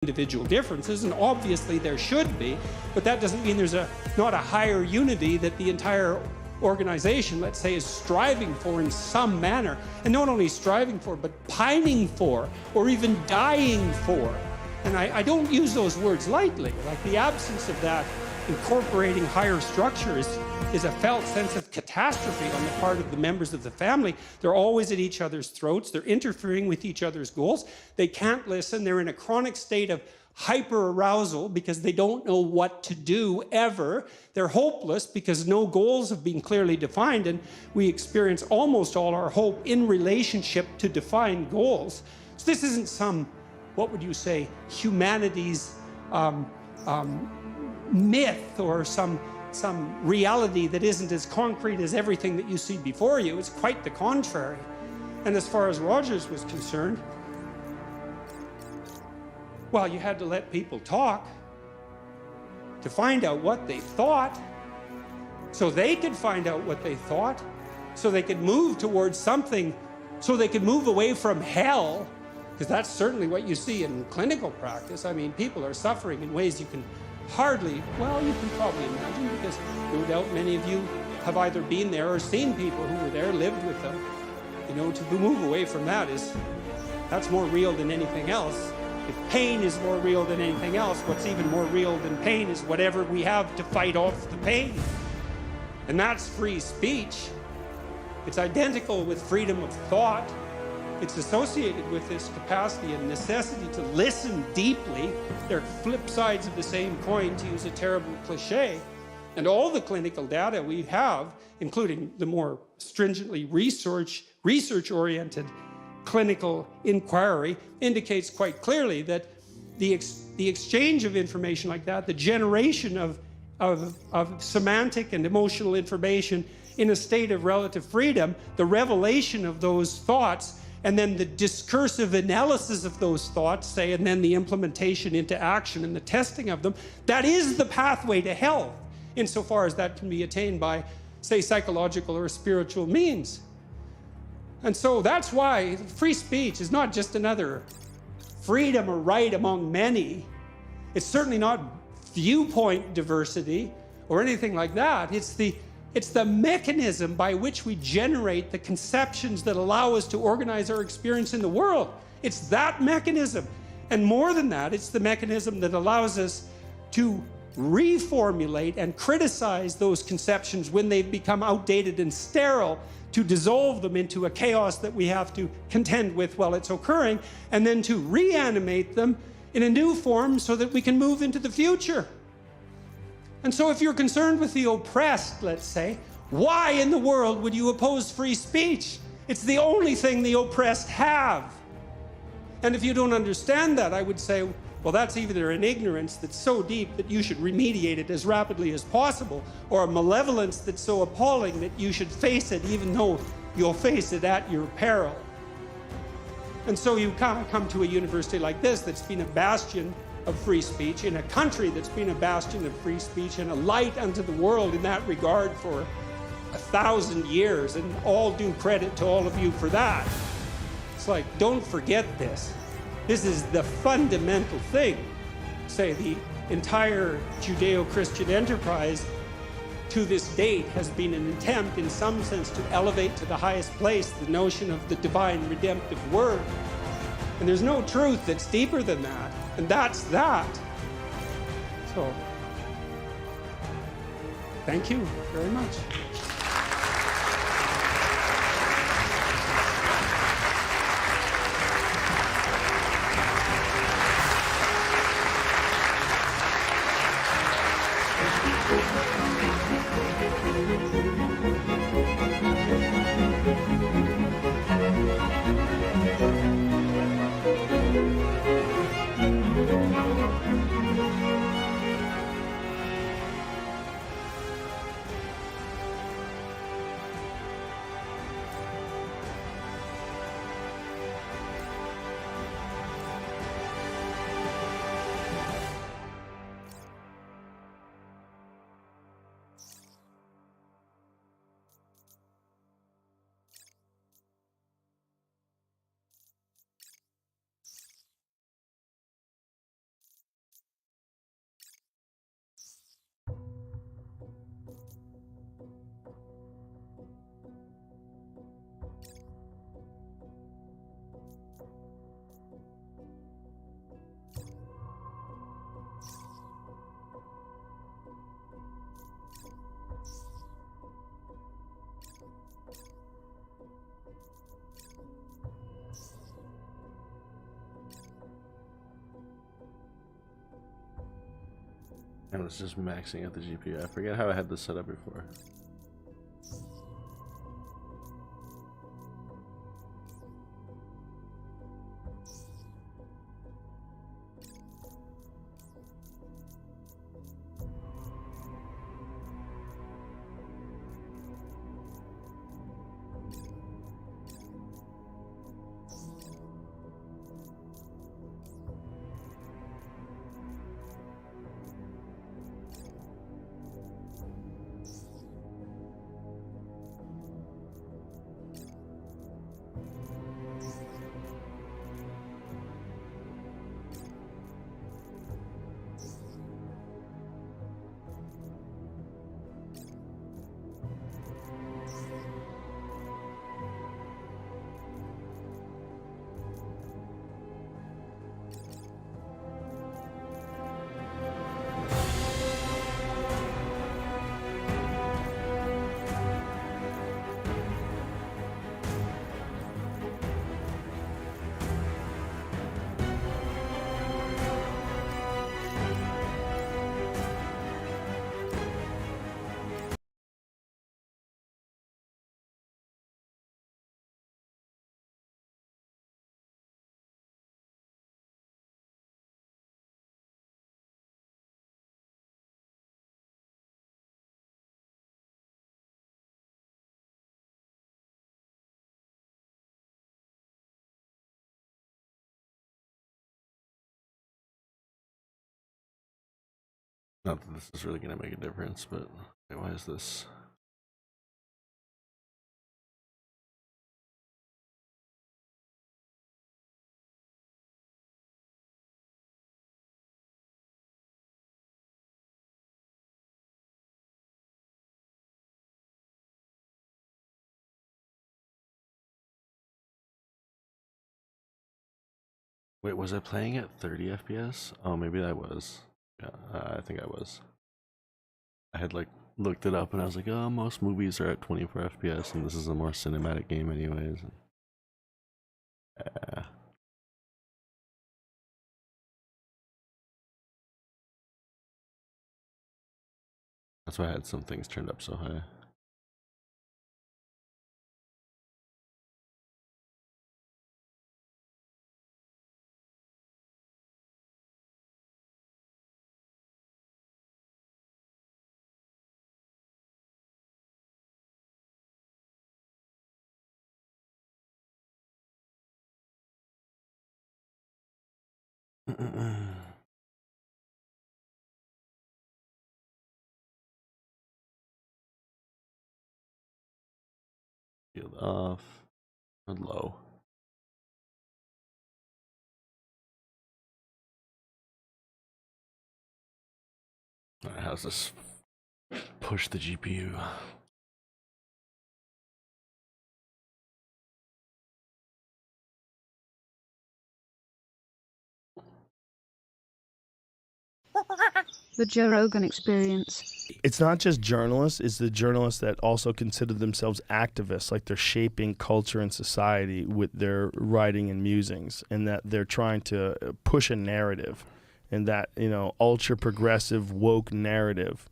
individual differences, and obviously there should be, but that doesn't mean there's not a higher unity that the entire organization, let's say, is striving for in some manner, and not only striving for, but pining for, or even dying for. And I don't use those words lightly. Like, the absence of that incorporating higher structure is a felt sense of catastrophe on the part of the members of the family. They're always at each other's throats. They're interfering with each other's goals. They can't listen. They're in a chronic state of hyper-arousal because they don't know what to do ever. They're hopeless because no goals have been clearly defined, and we experience almost all our hope in relationship to defined goals. So this isn't some, what would you say, humanity's myth or some reality that isn't as concrete as everything that you see before you. It's quite the contrary. And as far as Rogers was concerned, well, you had to let people talk to find out what they thought, so they could find out what they thought, so they could move towards something, so they could move away from hell, because that's certainly what you see in clinical practice. I mean, people are suffering in ways you can hardly, well, you can probably imagine, because no doubt many of you have either been there or seen people who were there, lived with them. You know, to move away from that's more real than anything else. If pain is more real than anything else, what's even more real than pain is whatever we have to fight off the pain. And that's free speech. It's identical with freedom of thought. It's associated with this capacity and necessity to listen deeply. They're flip sides of the same coin, to use a terrible cliche. And all the clinical data we have, including the more stringently research-oriented clinical inquiry, indicates quite clearly that the exchange of information like that, the generation of semantic and emotional information in a state of relative freedom, the revelation of those thoughts, and then the discursive analysis of those thoughts, say, and then the implementation into action and the testing of them, that is the pathway to health, insofar as that can be attained by, say, psychological or spiritual means. And so that's why free speech is not just another freedom or right among many. It's certainly not viewpoint diversity or anything like that. It's the mechanism by which we generate the conceptions that allow us to organize our experience in the world. It's that mechanism. And more than that, it's the mechanism that allows us to reformulate and criticize those conceptions when they've become outdated and sterile, to dissolve them into a chaos that we have to contend with while it's occurring, and then to reanimate them in a new form so that we can move into the future. And so if you're concerned with the oppressed, let's say, why in the world would you oppose free speech? It's the only thing the oppressed have. And if you don't understand that, I would say, well, that's either an ignorance that's so deep that you should remediate it as rapidly as possible, or a malevolence that's so appalling that you should face it even though you'll face it at your peril. And so you kind of come to a university like this that's been a bastion of free speech, in a country that's been a bastion of free speech and a light unto the world in that regard for 1,000 years, and all due credit to all of you for that. It's like, don't forget this. This is the fundamental thing. Say, the entire Judeo-Christian enterprise to this date has been an attempt, in some sense, to elevate to the highest place the notion of the divine redemptive word. And there's no truth that's deeper than that. And that's that. So, thank you very much. And it's just maxing out the GPU. I forget how I had this set up before. Not that this is really going to make a difference, but wait, why is this? Wait, was I playing at 30 FPS? Oh, maybe I was. Yeah, I think I was. I had like looked it up and I was like, oh, most movies are at 24 FPS and this is a more cinematic game anyways. Yeah. That's why I had some things turned up so high. Field off. Or low. Alright, how's this push the GPU? The Joe Rogan Experience. It's not just journalists, it's the journalists that also consider themselves activists, like they're shaping culture and society with their writing and musings, and that they're trying to push a narrative, and that, you know, ultra progressive woke narrative.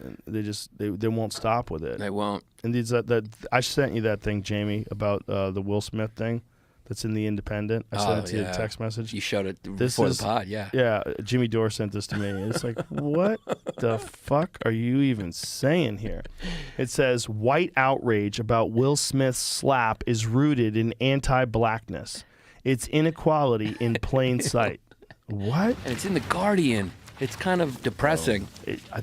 And they won't stop with it. They won't. And these that I sent you that thing, Jamie, about the Will Smith thing. That's in the Independent. I sent it to you a text message. You showed it before the pod, yeah. Yeah, Jimmy Dore sent this to me. It's like, what the fuck are you even saying here? It says, white outrage about Will Smith's slap is rooted in anti-blackness. It's inequality in plain sight. What? And it's in The Guardian. It's kind of depressing.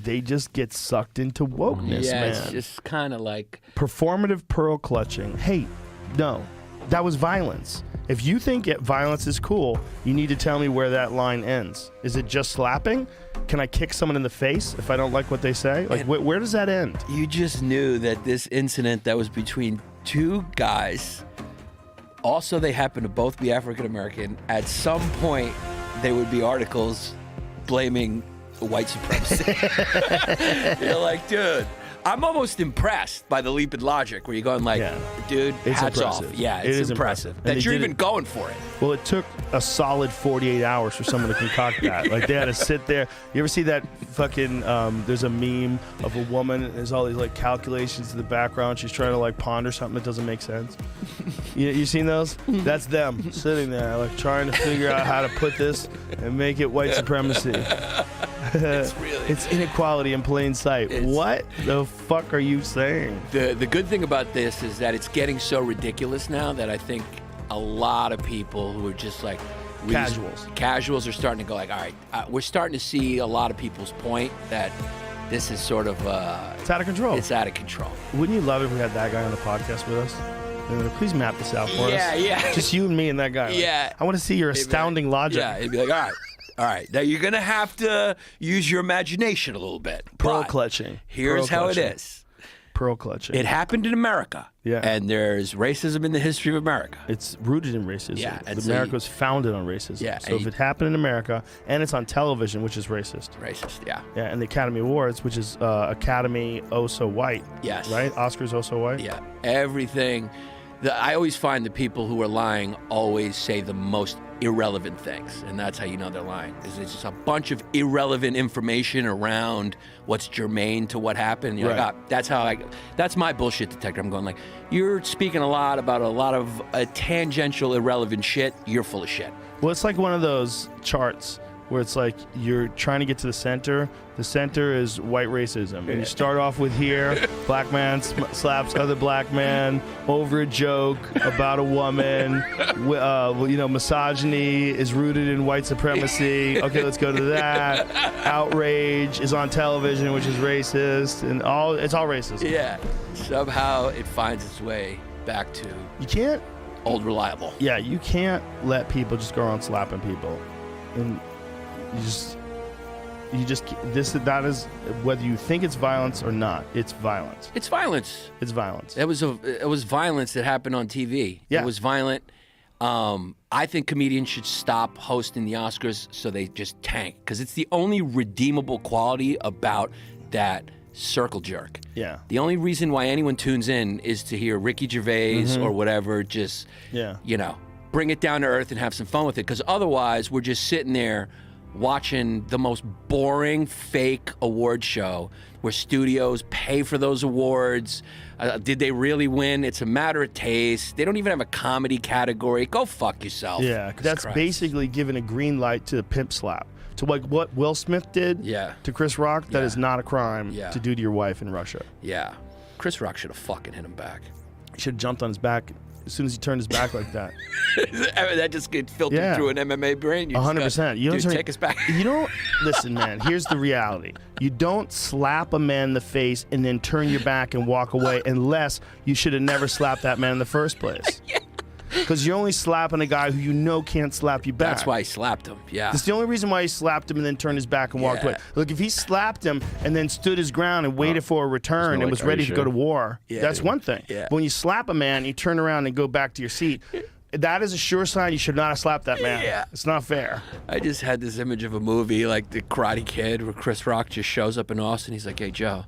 They just get sucked into wokeness, yeah, man. It's just kind of like... Performative pearl clutching. Hey, no. That was violence. If you think violence is cool, you need to tell me where that line ends. Is it just slapping? Can I kick someone in the face if I don't like what they say? Like, where does that end? You just knew that this incident that was between two guys, also they happen to both be African-American, at some point there would be articles blaming white supremacy. You're like, dude, I'm almost impressed by the leap in logic where you're going like, Yeah. dude, It's hats impressive. off. Yeah, It it's is impressive. impressive. And That they you're did even it- going for it. Well, it took a solid 48 hours for someone to concoct that. Like, they had to sit there. You ever see that fucking, there's a meme of a woman, and there's all these, like, calculations in the background. She's trying to, like, ponder something that doesn't make sense. You seen those? That's them sitting there, like, trying to figure out how to put this and make it white supremacy. It's inequality in plain sight. What the fuck are you saying? The good thing about this is that it's getting so ridiculous now that I think a lot of people who are just like casuals are starting to go like, all right, we're starting to see a lot of people's point that this is sort of It's out of control. it's out of control. Wouldn't you love it if we had that guy on the podcast with us? Please map this out for us. Yeah. Just you and me and that guy. Like, Yeah. I want to see your astounding logic. Yeah, it'd be like, all right. Now you're gonna have to use your imagination a little bit. Pearl but clutching. Here's Pearl how clutching. it is. Pearl clutching. It happened in America. Yeah. And there's racism in the history of America. It's rooted in racism. Yeah, and so America you- was founded on racism. Yeah, So and if you- it happened in America and it's on television, which is racist. Racist, yeah. Yeah, and the Academy Awards, which is Academy Oh So White. Yes. Right? Oscars Oh So White. Yeah, everything. I always find the people who are lying always say the most irrelevant things, and that's how you know they're lying. Is it's just a bunch of irrelevant information around what's germane to what happened. And you're Right. like, that's my bullshit detector. I'm going like, you're speaking a lot about a lot of tangential, irrelevant shit. You're full of shit. Well, it's like one of those charts where it's like you're trying to get to the center. The center is white racism. And you start off with here, black man slaps other black man over a joke about a woman. Misogyny is rooted in white supremacy. Okay, let's go to that. Outrage is on television, which is racist. And it's all racist. Yeah. Somehow it finds its way back to You can't, old reliable. yeah, you can't let people just go around slapping people. And that is whether you think it's violence or not, it's violence. It's violence. It's violence. It was violence that happened on TV. Yeah. It was violent. I think comedians should stop hosting the Oscars so they just tank, because it's the only redeemable quality about that circle jerk. Yeah. The only reason why anyone tunes in is to hear Ricky Gervais or whatever just, Yeah. bring it down to earth and have some fun with it, because otherwise we're just sitting there watching the most boring fake award show where studios pay for those awards. Did they really win? It's a matter of taste. They don't even have a comedy category. Go fuck yourself. Yeah. That's Christ. basically giving a green light to the pimp slap. To like what Will Smith did Yeah. to Chris Rock, that Yeah. is not a crime Yeah. to do to your wife in Russia. Yeah. Chris Rock should have fucking hit him back. He should have jumped on his back as soon as he turned his back like that. That just gets filtered Yeah. through an MMA brain. You just 100%. You Dude, don't take us back. You don't listen, man. Here's the reality. You don't slap a man in the face and then turn your back and walk away, unless you should have never slapped that man in the first place. Because you're only slapping a guy who you know can't slap you back. That's why he slapped him. Yeah. That's the only reason why he slapped him and then turned his back and walked Yeah. away. Look, if he slapped him and then stood his ground and waited for a return no, and like, was are ready you to go to sure? war, Yeah, that's dude. one thing. Yeah. But when you slap a man, you turn around and go back to your seat. That is a sure sign you should not have slapped that man. Yeah. It's not fair. I just had this image of a movie like The Karate Kid where Chris Rock just shows up in Austin. He's like, hey, Joe,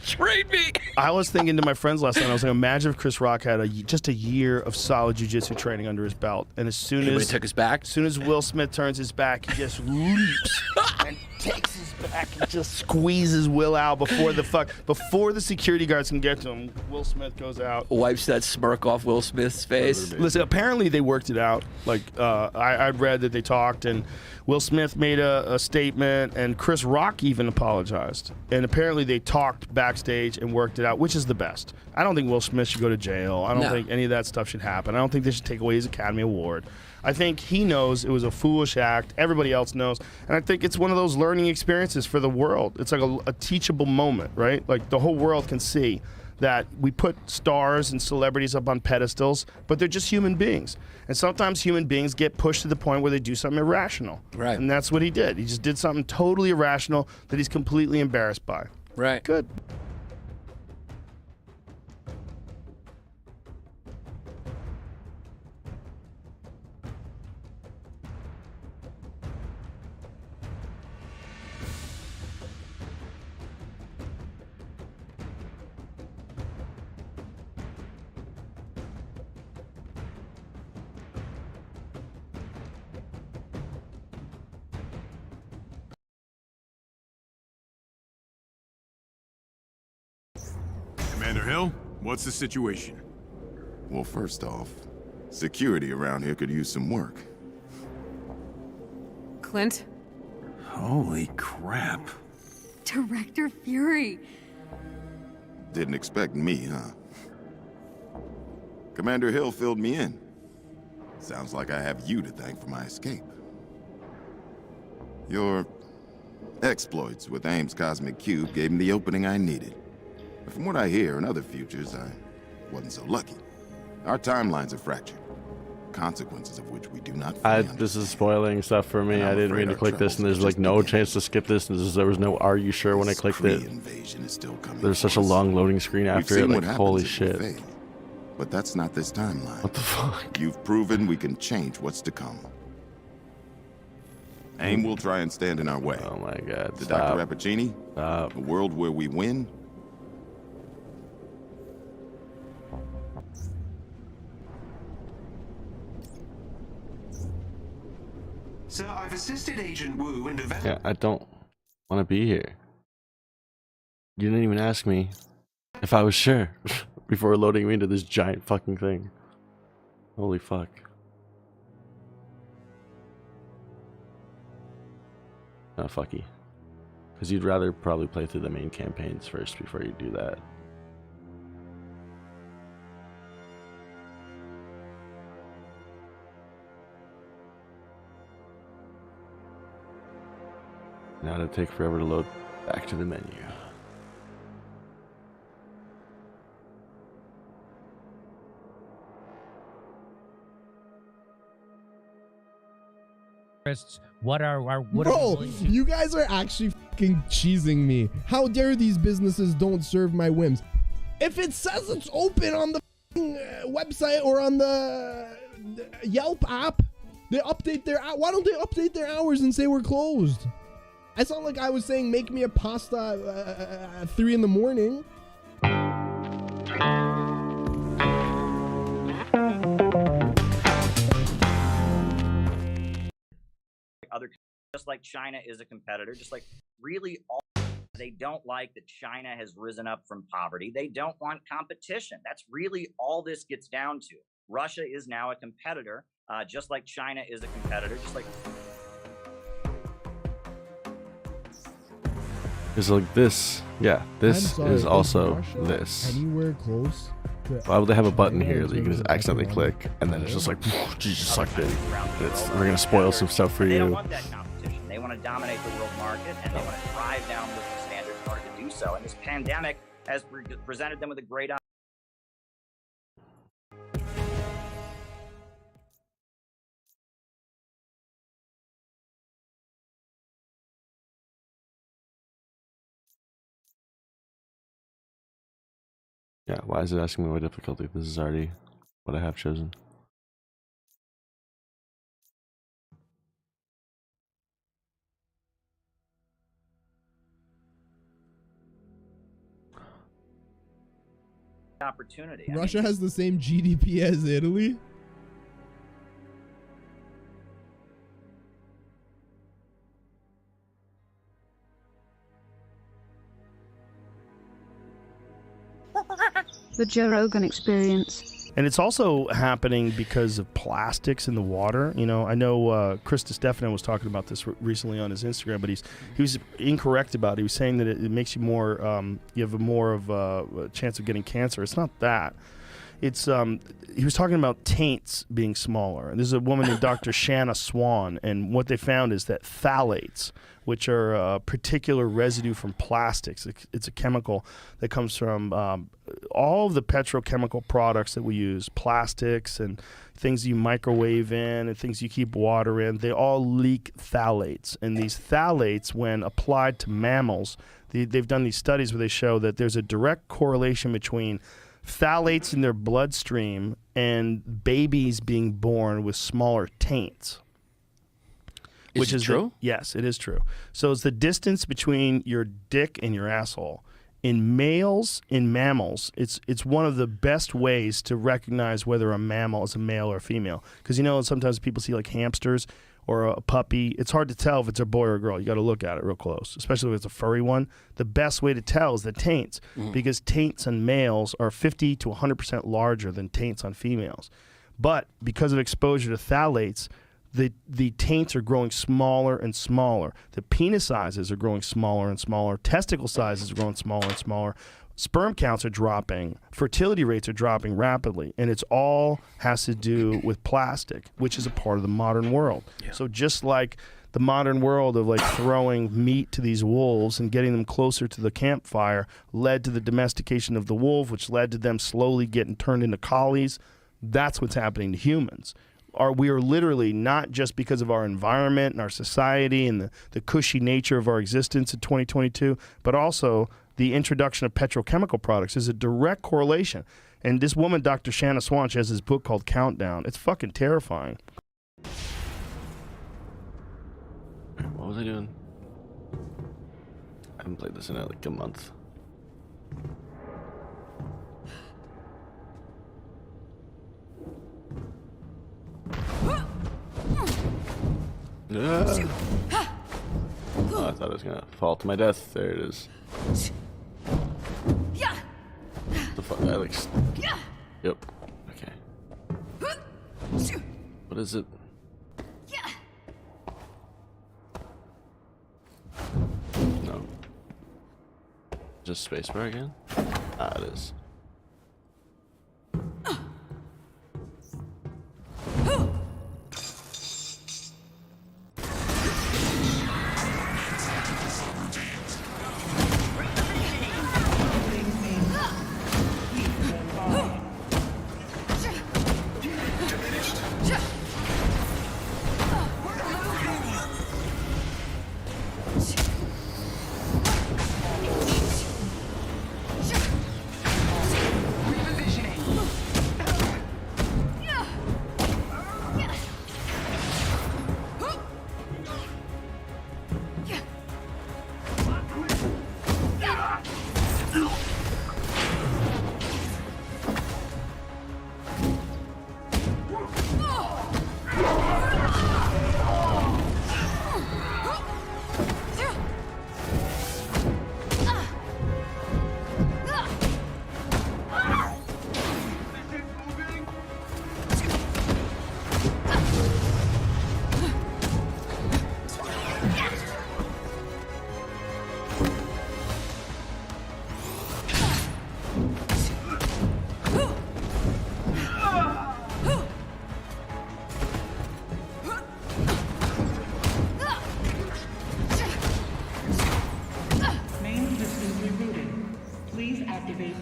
trade me. I was thinking to my friends last night, I was like, imagine if Chris Rock had just a year of solid jiu-jitsu training under his belt. And as soon When he as took his back. Will Smith turns his back, he just leaps and takes his back and just squeezes Will out before the security guards can get to him. Will Smith goes out. Wipes that smirk off Will Smith's face. Listen, apparently they worked it out. Like I'd read that they talked, and Will Smith made a statement, and Chris Rock even apologized. And apparently they talked backstage and worked it out, which is the best. I don't think Will Smith should go to jail. I don't No. think any of that stuff should happen. I don't think they should take away his Academy Award. I think he knows it was a foolish act. Everybody else knows. And I think it's one of those learning experiences for the world. It's like a teachable moment, right? Like the whole world can see that we put stars and celebrities up on pedestals, but they're just human beings. And sometimes human beings get pushed to the point where they do something irrational. Right. And that's what he did. He just did something totally irrational that he's completely embarrassed by. Right. Good. Commander Hill, what's the situation? Well, first off, security around here could use some work. Clint? Holy crap. Director Fury. Didn't expect me, huh? Commander Hill filled me in. Sounds like I have you to thank for my escape. Your exploits with Ames' Cosmic Cube gave me the opening I needed. But from what I hear in other futures, I wasn't so lucky. Our timelines are fractured, consequences of which we do not fully understand. This is spoiling stuff for me. And I I'm didn't afraid mean to our click this, and troubles there's are like just no beginning. chance to skip this. And there was no "Are you sure?" when I This clicked Kree it. invasion is still coming There's such a for us. long loading screen We've after it. seen Like what happens holy if we shit! fail. But that's not this timeline. What the fuck? You've proven we can change what's to come. AIM will try and stand in our way. Oh my god! To Stop! Dr. Rappaccini, Stop! a world where we win. Sir, I've assisted Agent Wu in developing... Yeah, I don't want to be here. You didn't even ask me if I was sure before loading me into this giant fucking thing. Holy fuck. Oh, fucky. Because you'd rather probably play through the main campaigns first before you do that. Now it'll take forever to load back to the menu. What are we Bro, willing to- you guys are actually fucking cheesing me. How dare these businesses don't serve my whims? If it says it's open on the website or on the Yelp app, they update their. Why don't they update their hours and say we're closed? I sound like I was saying make me a pasta at 3 in the morning. Other, just like China is a competitor, just like really all they don't like that China has risen up from poverty. They don't want competition. That's really all this gets down to. Russia is now a competitor, just like China is a competitor, just like. It's like this. Yeah, this is also this. Anywhere close? Why would they have a button here that you can just accidentally click and then it's just like you just sucked in? We're gonna spoil some stuff for They don't you. want that competition. They want to dominate the world market, and they want to drive down living standards in order to do so. And this pandemic has presented them with a great opportunity. Yeah, why is it asking me what difficulty? This is already what I have chosen. Opportunity. Russia has the same GDP as Italy? The Joe Rogan Experience. And it's also happening because of plastics in the water. You know, I know Chris DiStefano was talking about this recently on his Instagram, but he was incorrect about it. He was saying that it makes you more, you have a more of a chance of getting cancer. It's not that. It's he was talking about taints being smaller. And this is a woman named Dr. Shanna Swan, and what they found is that phthalates, which are a particular residue from plastics, it's a chemical that comes from all of the petrochemical products that we use, plastics and things you microwave in and things you keep water in, they all leak phthalates. And these phthalates, when applied to mammals, they've done these studies where they show that there's a direct correlation between phthalates in their bloodstream and babies being born with smaller taints. Is it true? Yes, it is true. So it's the distance between your dick and your asshole. In mammals, it's one of the best ways to recognize whether a mammal is a male or female. Because you know sometimes people see like hamsters or a puppy, it's hard to tell if it's a boy or a girl. You got to look at it real close, especially if it's a furry one. The best way to tell is the taints, because taints on males are 50 to 100% larger than taints on females. But because of exposure to phthalates, the taints are growing smaller and smaller. The penis sizes are growing smaller and smaller. Testicle sizes are growing smaller and smaller. Sperm counts are dropping. Fertility rates are dropping rapidly. And it's all has to do with plastic, which is a part of the modern world. Yeah. So just like the modern world of like throwing meat to these wolves and getting them closer to the campfire led to the domestication of the wolf, which led to them slowly getting turned into collies, that's what's happening to humans. We are literally, not just because of our environment and our society and the cushy nature of our existence in 2022, but also the introduction of petrochemical products is a direct correlation. And this woman, Dr. Shanna Swan, she has this book called Countdown. It's fucking terrifying. What was I doing? I haven't played this in like a month. Oh, I thought I was gonna fall to my death. There it is. The fuck? I like. Yep. Okay. What is it? No. Just spacebar again? Ah, it is.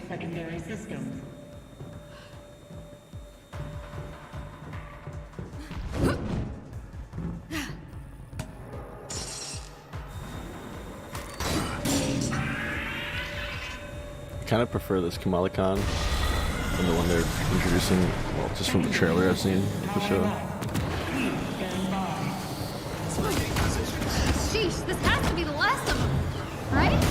Secondary systems. I kind of prefer this Kamala Khan than the one they're introducing, well, just from the trailer I've seen of the show. Sheesh, this has to be the last of them, right?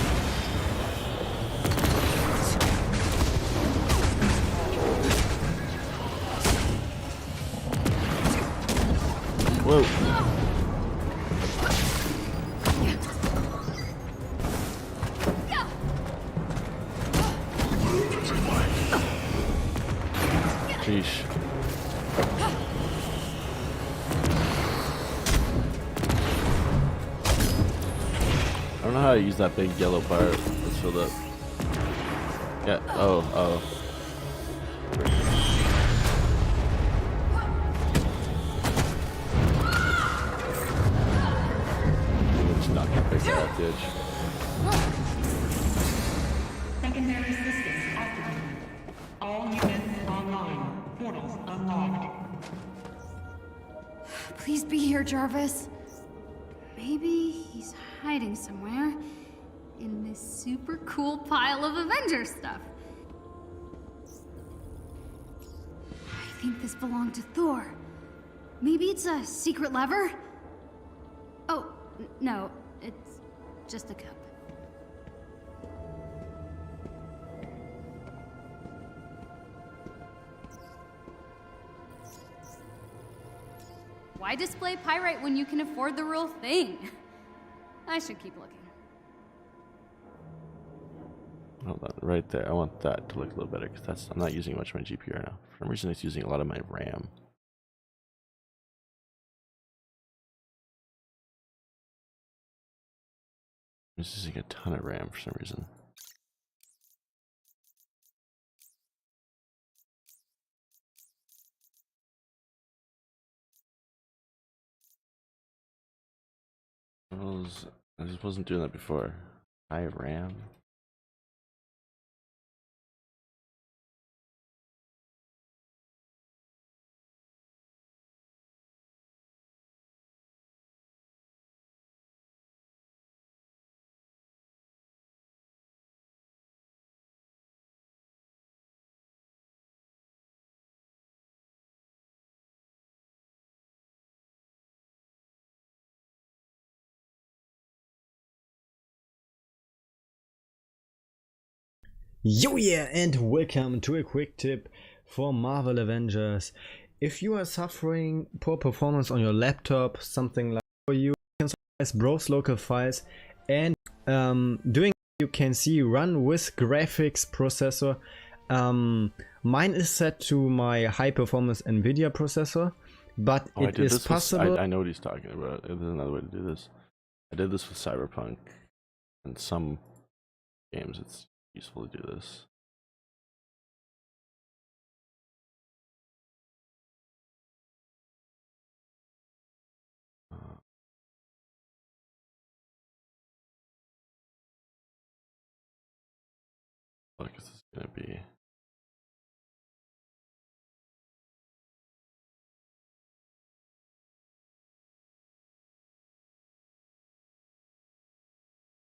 Whoa. Sheesh. I don't know how to use that big yellow part that's filled up. Yeah, oh. Not gonna pick that up the edge. Secondary systems activated. All units online. Portals unlocked. Please be here, Jarvis. Maybe he's hiding somewhere in this super cool pile of Avengers stuff. I think this belonged to Thor. Maybe it's a secret lever? Oh, no. It's just a cup. Why display pyrite when you can afford the real thing? I should keep looking. Hold on, right there. I want that to look a little better because I'm not using much of my GPU right now. For some reason, it's using a lot of my RAM. It's using a ton of RAM for some reason. I just wasn't doing that before. High RAM. Yo yeah, and welcome to a quick tip for Marvel Avengers. If you are suffering poor performance on your laptop, something like for you can browse local files and doing you can see run with graphics processor. Mine is set to my high performance Nvidia processor, but it is possible. I know what he's talking about. There's another way to do this. I did this with Cyberpunk and some games. It's useful to do this. What is this gonna be?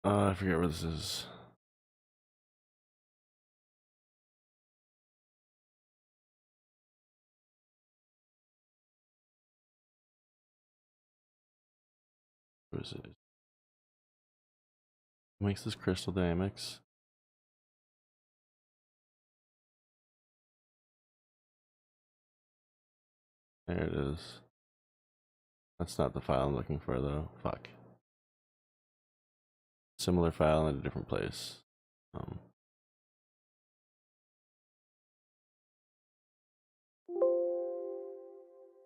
I forget where this is. Where is it? What makes this Crystal Dynamics? There it is. That's not the file I'm looking for though. Fuck. Similar file in a different place.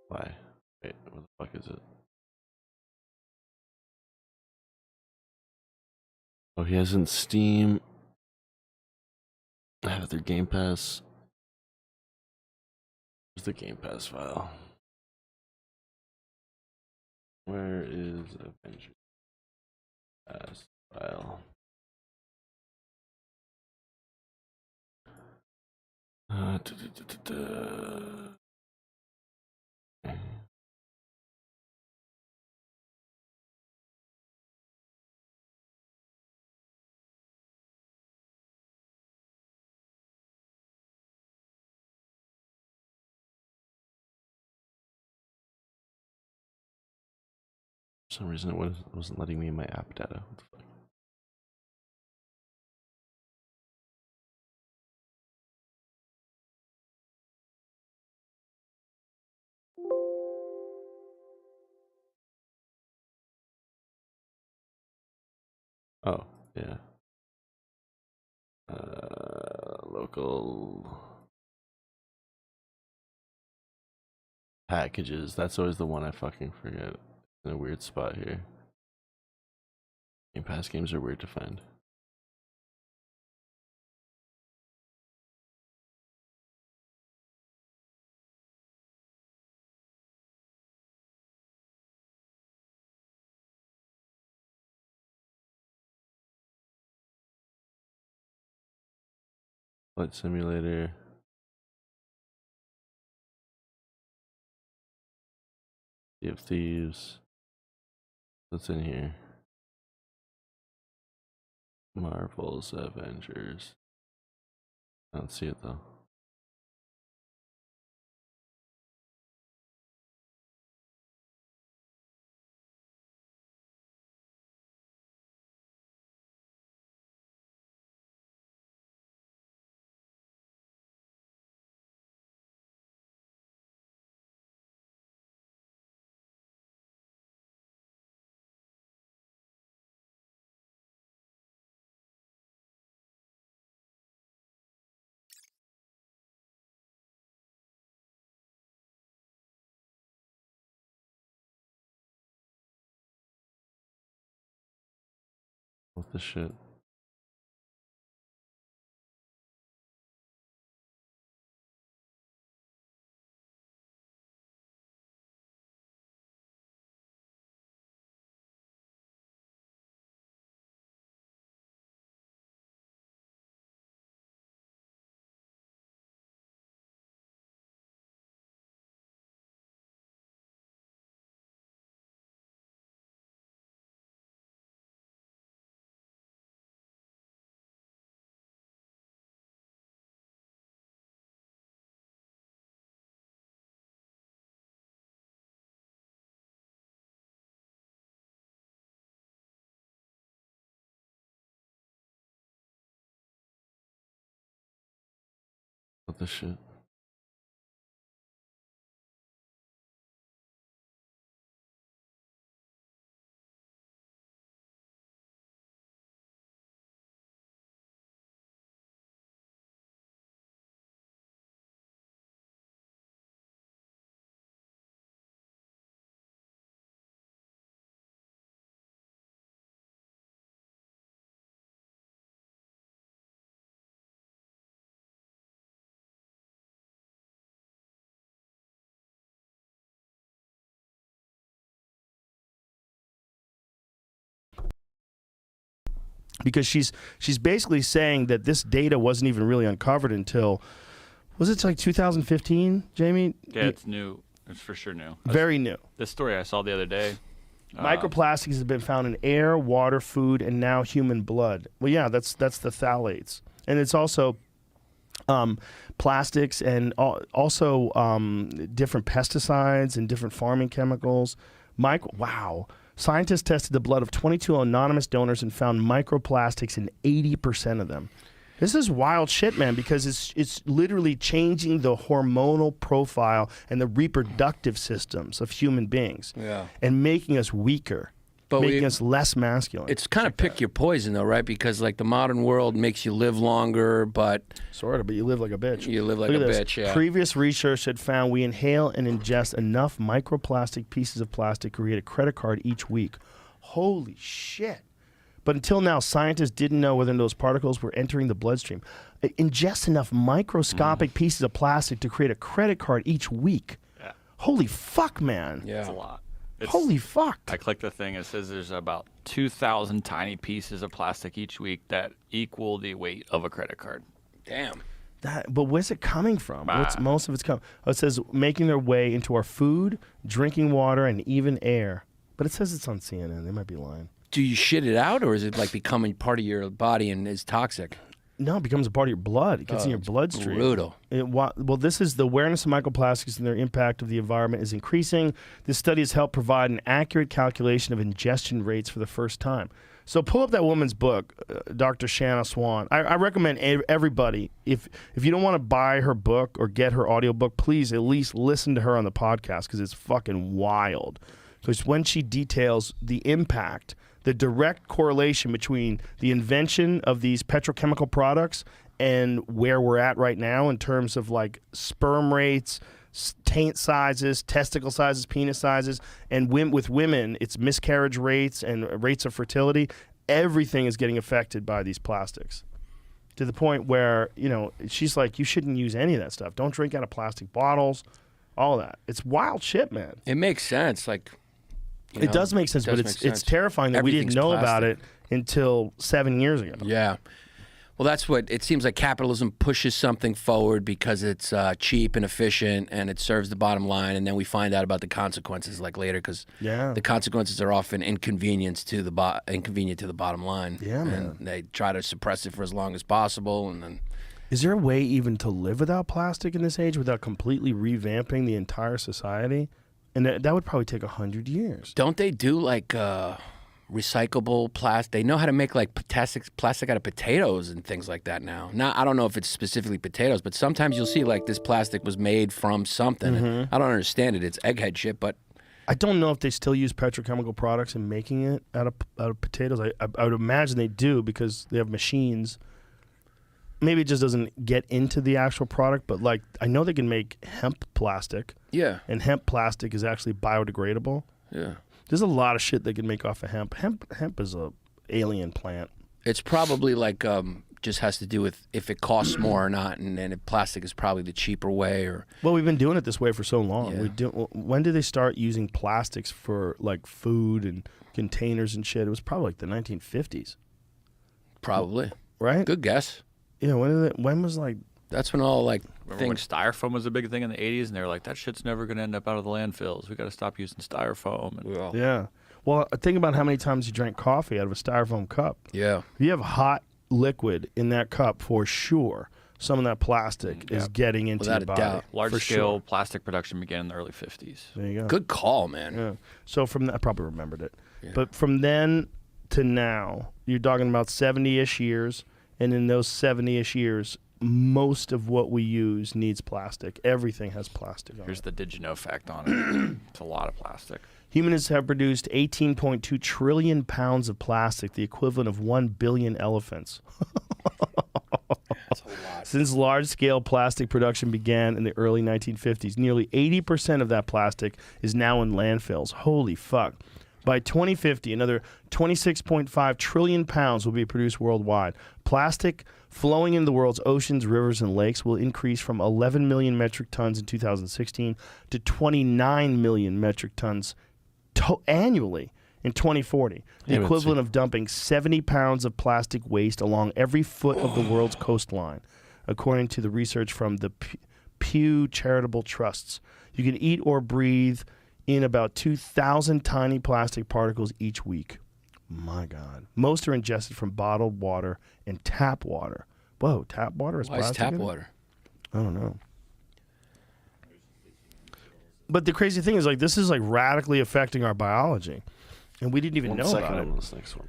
Why? Wait, what the fuck is it? Oh, he has in Steam. I have it through Game Pass. Where's the Game Pass file? Where is Avengers Pass file? For some reason, it wasn't letting me in my app data. What the fuck? Oh, yeah. Local packages. That's always the one I fucking forget. In a weird spot here. Game Pass games are weird to find. Flight Simulator. Sea of Thieves. What's in here? Marvel's Avengers. I don't see it though. What the shit? What the shit? Because she's basically saying that this data wasn't even really uncovered until, was it like 2015, Jamie? Yeah, it's new. It's for sure new. Very new. This story I saw the other day. Microplastics have been found in air, water, food, and now human blood. Well, yeah, that's the phthalates, and it's also plastics and also different pesticides and different farming chemicals. Wow. Scientists tested the blood of 22 anonymous donors and found microplastics in 80% of them. This is wild shit, man, because it's literally changing the hormonal profile and the reproductive systems of human beings. Yeah. And making us weaker, making us less masculine. It's kind of pick your poison, though, right? Because like the modern world makes you live longer, but sort of, but you live like a bitch. You live like Look a at this. bitch. Yeah. Previous research had found we inhale and ingest enough microplastic pieces of plastic to create a credit card each week. Holy shit. But until now, scientists didn't know whether those particles were entering the bloodstream. Ingest enough microscopic pieces of plastic to create a credit card each week. Yeah. Holy fuck, man. Yeah. It's a lot. Holy fuck. I clicked the thing. It says there's about 2,000 tiny pieces of plastic each week that equal the weight of a credit card. Damn. But where's it coming from? Most of it's coming. It says making their way into our food, drinking water, and even air. But it says it's on CNN. They might be lying. Do you shit it out, or is it like becoming part of your body and is toxic? No, it becomes a part of your blood. It gets in your bloodstream. Brutal. Well, this is the awareness of microplastics and their impact of the environment is increasing. This study has helped provide an accurate calculation of ingestion rates for the first time. So pull up that woman's book, Dr. Shanna Swan. I recommend everybody, if you don't want to buy her book or get her audiobook, please at least listen to her on the podcast because it's fucking wild. Because when she details the impact, the direct correlation between the invention of these petrochemical products and where we're at right now in terms of like sperm rates, taint sizes, testicle sizes, penis sizes, and with women, it's miscarriage rates and rates of fertility. Everything is getting affected by these plastics to the point where, she's like, you shouldn't use any of that stuff. Don't drink out of plastic bottles, all of that. It's wild shit, man. It makes sense. Like, it does make sense, but it's terrifying that we didn't know about it until 7 years ago. Yeah. Well, that's what it seems like. Capitalism pushes something forward because it's cheap and efficient and it serves the bottom line, and then we find out about the consequences like later because the consequences are often inconvenient to the bottom line. Yeah, man. And they try to suppress it for as long as possible, and then. Is there a way even to live without plastic in this age without completely revamping the entire society? And that would probably take 100 years. Don't they do like recyclable plastic? They know how to make like plastic out of potatoes and things like that now. Now, I don't know if it's specifically potatoes, but sometimes you'll see like this plastic was made from something. Mm-hmm. I don't understand it. It's egghead shit, but I don't know if they still use petrochemical products in making it out of potatoes. I would imagine they do because they have machines. Maybe it just doesn't get into the actual product, but like I know they can make hemp plastic. Yeah. And hemp plastic is actually biodegradable. Yeah. There's a lot of shit they can make off of hemp. Hemp is a alien plant. It's probably like just has to do with if it costs more or not, and then if plastic is probably the cheaper way. Or Well, we've been doing it this way for so long. Yeah. When did they start using plastics for like food and containers and shit? It was probably like the 1950s. Probably. Right? Good guess. Yeah, when was like... That's when all like Remember when styrofoam was a big thing in the 80s, and they were like, that shit's never going to end up out of the landfills. We got to stop using styrofoam. And Yeah. Well, think about how many times you drank coffee out of a styrofoam cup. Yeah. If you have hot liquid in that cup, for sure, some of that plastic is getting into Without your a body. doubt. Large for scale sure. plastic production began in the early 50s. There you go. Good call, man. Yeah. So from that, I probably remembered it. But from then to now, you're talking about 70-ish years, and in those 70-ish years, most of what we use needs plastic. Everything has plastic on Here's it. the did you know fact on it. It's a lot of plastic. Humans have produced 18.2 trillion pounds of plastic, the equivalent of 1 billion elephants. Since large-scale plastic production began in the early 1950s, nearly 80% of that plastic is now in landfills. Holy fuck. By 2050, another 26.5 trillion pounds will be produced worldwide. Plastic flowing into the world's oceans, rivers, and lakes will increase from 11 million metric tons in 2016 to 29 million metric tons annually in 2040, the Yeah, but equivalent of dumping 70 pounds of plastic waste along every foot of the world's coastline, according to the research from the Pew Charitable Trusts. You can eat or breathe in about 2,000 tiny plastic particles each week. My God. Most are ingested from bottled water and tap water. Whoa, tap water is Why is plastic tap in it? water? I don't know. But the crazy thing is, like, this is like radically affecting our biology, and we didn't even know about it. on this next one.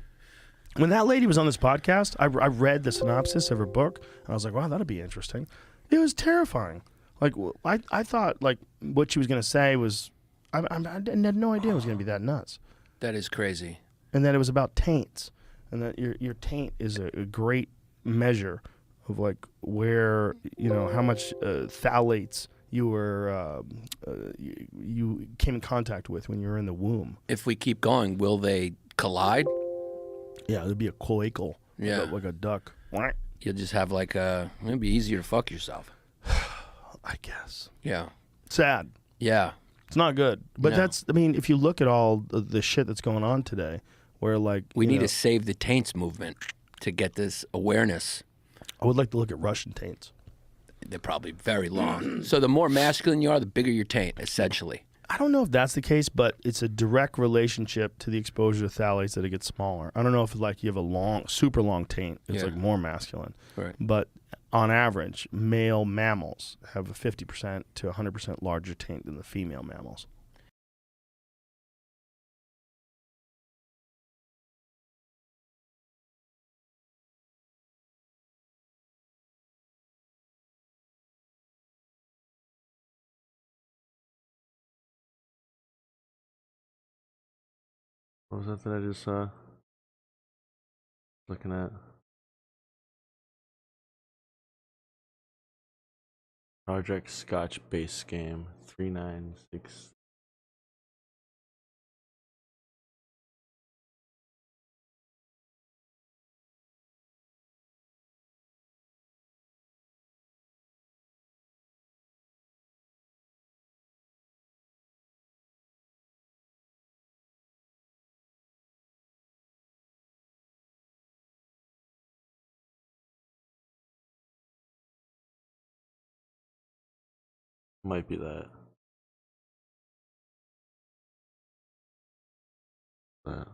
When that lady was on this podcast, I read the synopsis of her book, and I was like, wow, that'd be interesting. It was terrifying. Like, I thought, like, what she was going to say was, I had no idea it was going to be that nuts. That is crazy. And that it was about taints, and that your taint is a great measure of, like, where, you know, how much phthalates you were you came in contact with when you were in the womb. If we keep going, will they collide? Yeah, it'd be a cloacal. Yeah. Like a duck. You'll just have like it'd be easier to fuck yourself. I guess. Yeah. Sad. Yeah. It's not good. But No. that's, I mean, if you look at all the shit that's going on today, where like We you need know, to save the taints movement to get this awareness. I would like to look at Russian taints. They're probably very long. So the more masculine you are, the bigger your taint, essentially. I don't know if that's the case, but it's a direct relationship to the exposure to phthalates that it gets smaller. I don't know if like you have a long, super long taint, it's Yeah. like more masculine. Right. But on average, male mammals have a 50% to 100% larger taint than the female mammals. What was that I just saw? Looking at. Project Scotch base game 396. Might be that. That.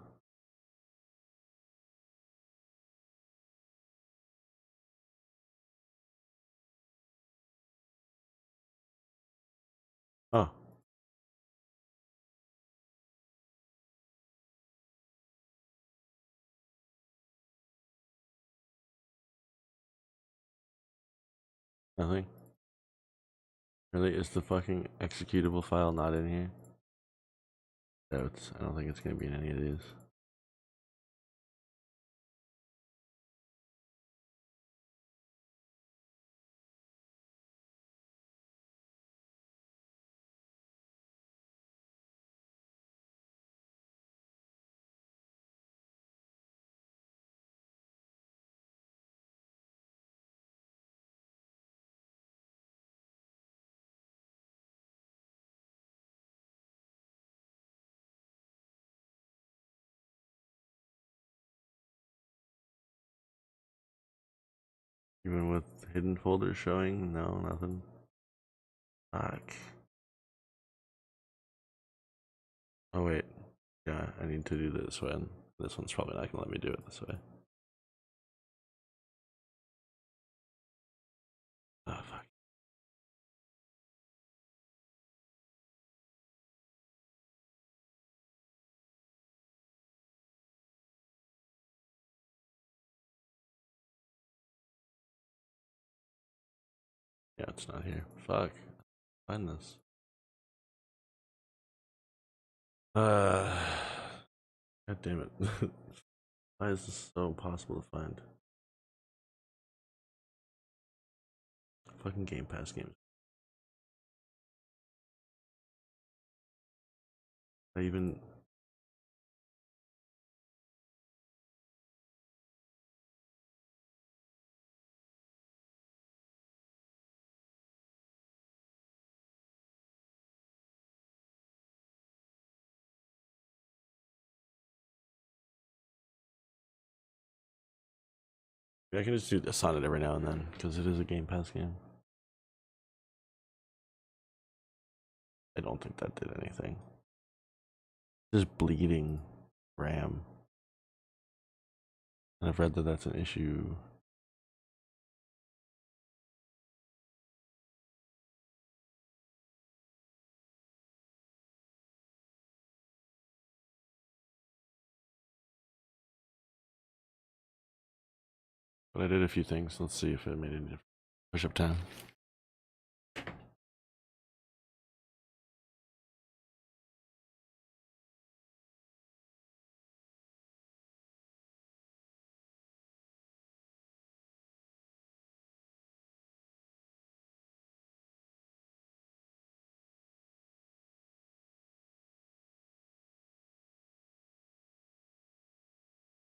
Oh. Nothing. Really? Is the fucking executable file not in here? No, I don't think it's gonna be in any of these. Even with hidden folders showing, no, nothing. Fuck. Oh wait, yeah, I need to do this one. This one's probably not gonna let me do it this way. Oh fuck. Yeah, it's not here. Fuck. Find this. God damn it. Why is this so impossible to find? Fucking Game Pass games. I even... I can just do this on it every now and then, because it is a Game Pass game. I don't think that did anything. Just bleeding RAM. And I've read that that's an issue. But I did a few things. Let's see if it made any difference. Push up time.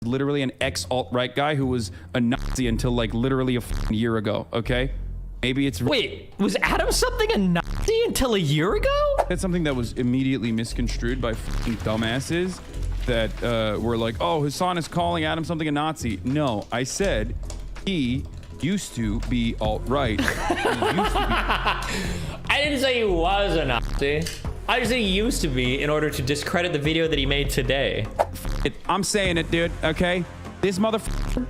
Literally an ex-alt-right guy who was a Nazi until like literally a year ago, okay? Maybe it's... Wait, was Adam something a Nazi until a year ago? That's something that was immediately misconstrued by fucking dumbasses that were like, oh, Hassan is calling Adam something a Nazi. No, I said he used to be alt-right. I didn't say he was a Nazi. I just said he used to be in order to discredit the video that he made today. I'm saying it, dude, okay? This motherfucker,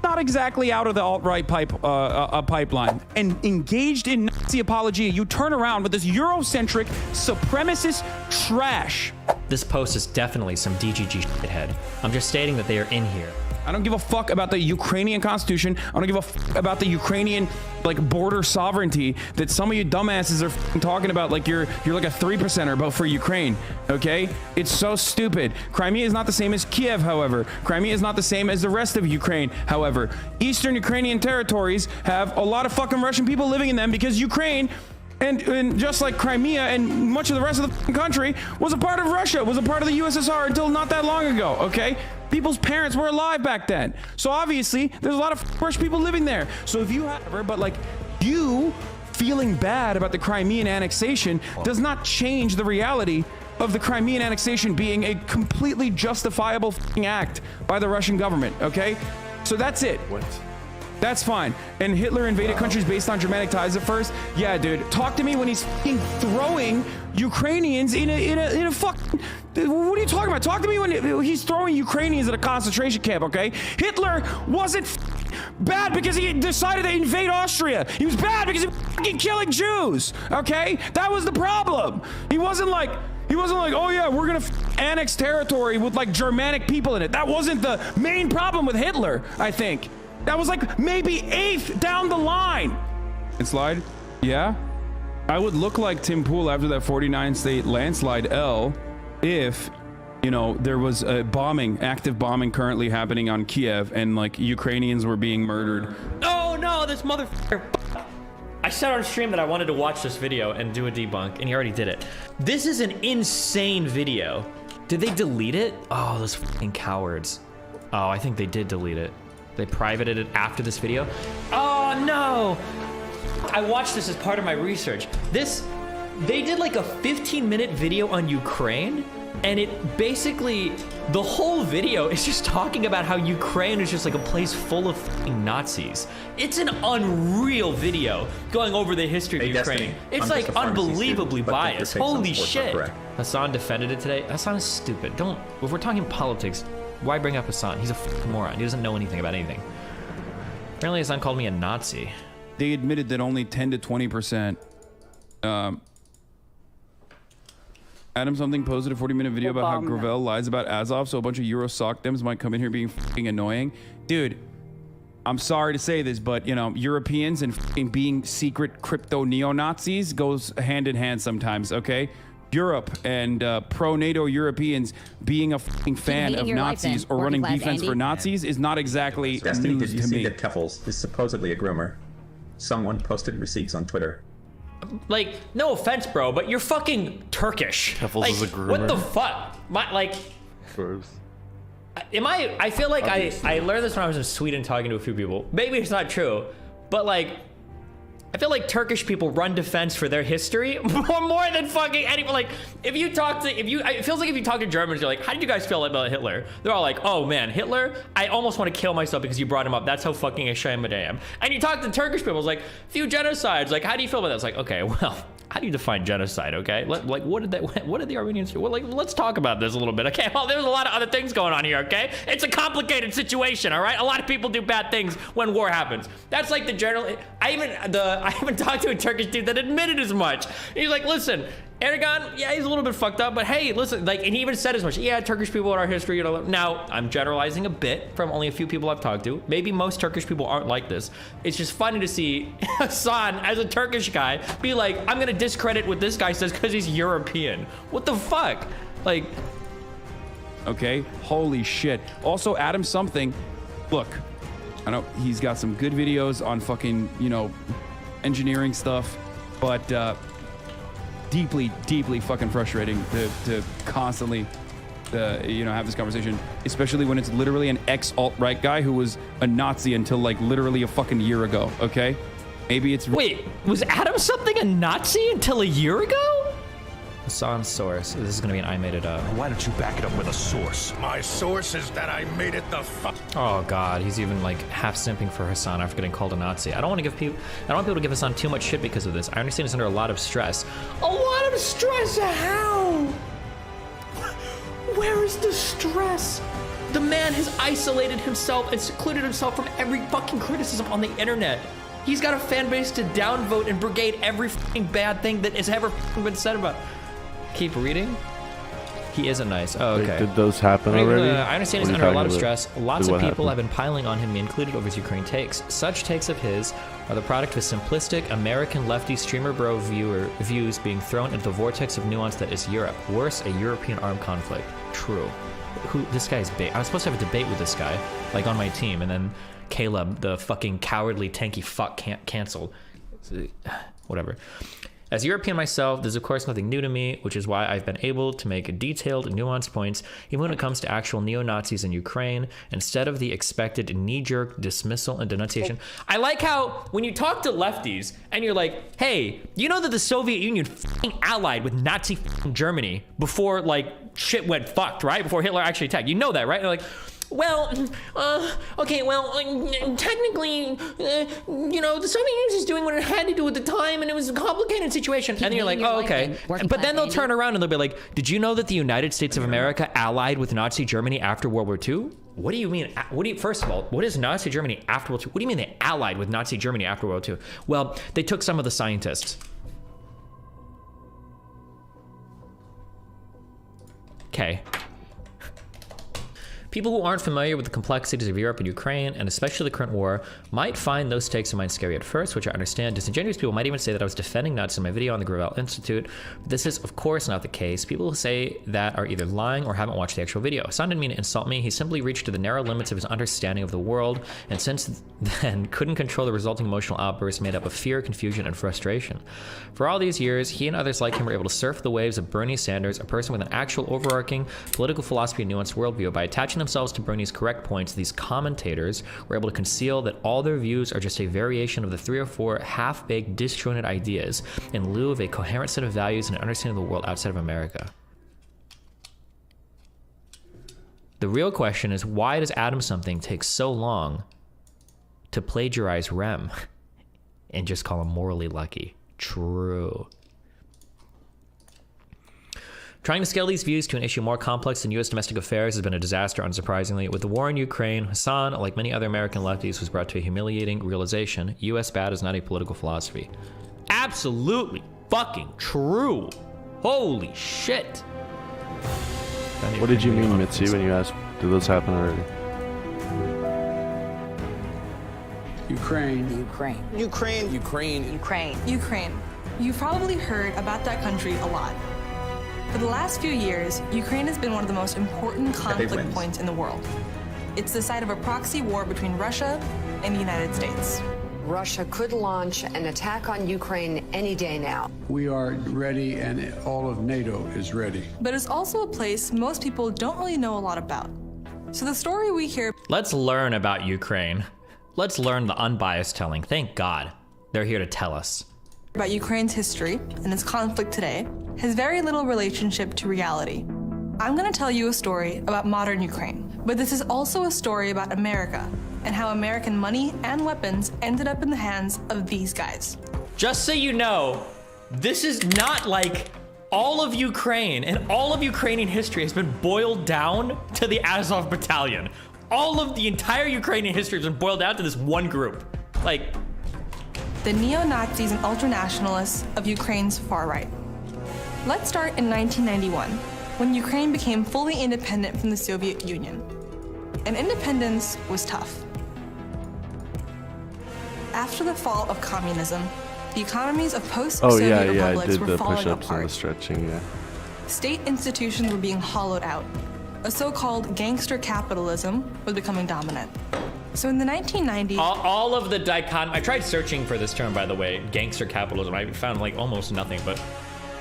not exactly out of the alt-right pipeline. And engaged in Nazi apologia, you turn around with this Eurocentric, supremacist trash. This post is definitely some DGG shithead. I'm just stating that they are in here. I don't give a fuck about the Ukrainian constitution. I don't give a fuck about the Ukrainian like border sovereignty that some of you dumbasses are talking about like you're like a 3%er but for Ukraine, okay? It's so stupid. Crimea is not the same as Kiev, however. Crimea is not the same as the rest of Ukraine, however. Eastern Ukrainian territories have a lot of fucking Russian people living in them because Ukraine and just like Crimea and much of the rest of the country was a part of Russia, was a part of the USSR until not that long ago, okay? People's parents were alive back then. So obviously, there's a lot of Russian people living there. So if you have, but like you feeling bad about the Crimean annexation does not change the reality of the Crimean annexation being a completely justifiable act by the Russian government, okay? So that's it. What? That's fine. And Hitler invaded countries based on Germanic ties at first. Yeah, dude. Talk to me when he's fucking throwing Ukrainians in a fucking... What are you talking about? Talk to me when he's throwing Ukrainians at a concentration camp, okay? Hitler wasn't bad because he decided to invade Austria. He was bad because he was fucking killing Jews, okay? That was the problem. He wasn't like, oh yeah, we're gonna annex territory with like Germanic people in it. That wasn't the main problem with Hitler, I think. That was like maybe 8th down the line. And slide? Yeah? I would look like Tim Pool after that 49 state landslide L if, you know, there was a bombing, active bombing currently happening on Kiev and like Ukrainians were being murdered. Oh no, this motherfucker. I said on stream that I wanted to watch this video and do a debunk, and he already did it. This is an insane video. Did they delete it? Oh, those fucking cowards. Oh, I think they did delete it. They privated it after this video. Oh no! I watched this as part of my research. They did like a 15-minute video on Ukraine And it basically, the whole video is just talking about how Ukraine is just like a place full of fucking Nazis. It's an unreal video going over the history of Ukraine. It's like unbelievably biased. Holy shit. Hassan defended it today. Hassan is stupid. If we're talking politics, why bring up Hassan? He's a fucking moron. He doesn't know anything about anything. Apparently Hassan called me a Nazi. They admitted that only 10 to 20%. Adam something posted a 40-minute video about how Gravel lies about Azov, so a bunch of Euro sock dems might come in here being fucking annoying. Dude, I'm sorry to say this, but you know, Europeans and fucking being secret crypto neo-Nazis goes hand in hand sometimes, okay? Europe and pro-NATO Europeans being a fucking fan of Nazis or running defense for Nazis is not exactly Destiny, news did you to see me. that Keffels is supposedly a groomer? Someone posted receipts on Twitter. Like, no offense, bro, but you're fucking Turkish. Keffels like, is a groomer. what the fuck? I feel like I learned this when I was in Sweden talking to a few people. Maybe it's not true, but like, I feel like Turkish people run defense for their history more than fucking anyone. Like, it feels like if you talk to Germans, you're like, how did you guys feel about Hitler? They're all like, oh man, Hitler, I almost want to kill myself because you brought him up. That's how fucking ashamed I am. And you talk to Turkish people, it's like, few genocides. Like, how do you feel about that? It's like, okay, well, how do you define genocide? Okay, like, what did the Armenians do? Well, like, let's talk about this a little bit. Okay, well, there's a lot of other things going on here. Okay, it's a complicated situation. All right, a lot of people do bad things when war happens. That's like the general. I even talked to a Turkish dude that admitted as much. He's like, listen, Erdogan, yeah, he's a little bit fucked up, but hey, listen, like, and he even said as much. Yeah, Turkish people in our history, you know. Now, I'm generalizing a bit from only a few people I've talked to. Maybe most Turkish people aren't like this. It's just funny to see Hassan, as a Turkish guy, be like, I'm gonna discredit what this guy says because he's European. What the fuck? Like, okay, holy shit. Also, Adam something, look, I know he's got some good videos on fucking, you know, engineering stuff, but deeply fucking frustrating to constantly you know, have this conversation, especially when it's literally an ex-alt-right guy who was a Nazi until like literally a fucking year ago. Okay, maybe it's wait, was Adam something a Nazi until a year ago? Hassan's source. This is gonna be an I made it up. Why don't you back it up with a source? My source is that I made it the fuck. Oh god, he's even like half simping for Hassan after getting called a Nazi. I don't want people to give Hassan too much shit because of this. I understand he's under a lot of stress. A lot of stress? How? Where is the stress? The man has isolated himself and secluded himself from every fucking criticism on the internet. He's got a fan base to downvote and brigade every fucking bad thing that has ever been said about. Keep reading. He isn't nice. Oh, okay. Did those happen already? I understand he's under a lot of stress. Lots of people have been piling on him, me included, over his Ukraine takes. Such takes of his are the product of simplistic American lefty streamer bro views being thrown into the vortex of nuance that is Europe. Worse, a European armed conflict. True. This guy is bait. I was supposed to have a debate with this guy, like on my team, and then Caleb, the fucking cowardly tanky fuck, canceled. Whatever. As European myself, this is of course nothing new to me, which is why I've been able to make detailed, nuanced points, even when it comes to actual neo-Nazis in Ukraine, instead of the expected knee-jerk dismissal and denunciation. I like how when you talk to lefties and you're like, hey, you know that the Soviet Union fucking allied with Nazi fucking Germany before like shit went fucked, right? Before Hitler actually attacked. You know that, right? And they're like, well, okay, well, technically, you know, the Soviet Union is doing what it had to do at the time, and it was a complicated situation. And you're like, oh, okay. But then they'll turn around and they'll be like, did you know that the United States of America allied with Nazi Germany after World War II? What do you mean? First of all, what is Nazi Germany after World War II? What do you mean they allied with Nazi Germany after World War II? Well, they took some of the scientists. Okay. People who aren't familiar with the complexities of Europe and Ukraine, and especially the current war, might find those takes of mine scary at first, which I understand. Disingenuous people might even say that I was defending Nazis in my video on the Gravel Institute. This is, of course, not the case. People who say that are either lying or haven't watched the actual video. Hassan didn't mean to insult me. He simply reached to the narrow limits of his understanding of the world, and since then couldn't control the resulting emotional outbursts made up of fear, confusion, and frustration. For all these years, he and others like him were able to surf the waves of Bernie Sanders, a person with an actual overarching political philosophy and nuanced worldview. By attaching themselves to Bernie's correct points, these commentators were able to conceal that all their views are just a variation of the 3 or 4 half-baked, disjointed ideas in lieu of a coherent set of values and an understanding of the world outside of America. The real question is, why does Atom Something take so long to plagiarize Rem and just call him morally lucky? True. Trying to scale these views to an issue more complex than U.S. domestic affairs has been a disaster, unsurprisingly. With the war in Ukraine, Hassan, like many other American lefties, was brought to a humiliating realization: U.S. bad is not a political philosophy. Absolutely fucking true. Holy shit. What did you mean, Mitzi, when you asked, did those happen already? Ukraine. Ukraine. Ukraine. Ukraine. Ukraine. Ukraine. You've probably heard about that country a lot. For the last few years, Ukraine has been one of the most important conflict points in the world. It's the site of a proxy war between Russia and the United States. Russia could launch an attack on Ukraine any day now. We are ready, and all of NATO is ready. But it's also a place most people don't really know a lot about. So the story we hear... Let's learn about Ukraine. Let's learn the unbiased telling. Thank God they're here to tell us. ...about Ukraine's history and its conflict today has very little relationship to reality. I'm going to tell you a story about modern Ukraine, but this is also a story about America and how American money and weapons ended up in the hands of these guys. Just so you know, this is not like all of Ukraine and all of Ukrainian history has been boiled down to the Azov Battalion. All of the entire Ukrainian history has been boiled down to this one group. Like, the neo-Nazis and ultranationalists of Ukraine's far right. Let's start in 1991, when Ukraine became fully independent from the Soviet Union. And independence was tough. After the fall of communism, the economies of post-Soviet republics were falling apart. And the stretching, yeah. State institutions were being hollowed out. A so-called gangster capitalism was becoming dominant. So in the 1990s... All of the dichotomy... I tried searching for this term, by the way, gangster capitalism. I found like almost nothing, but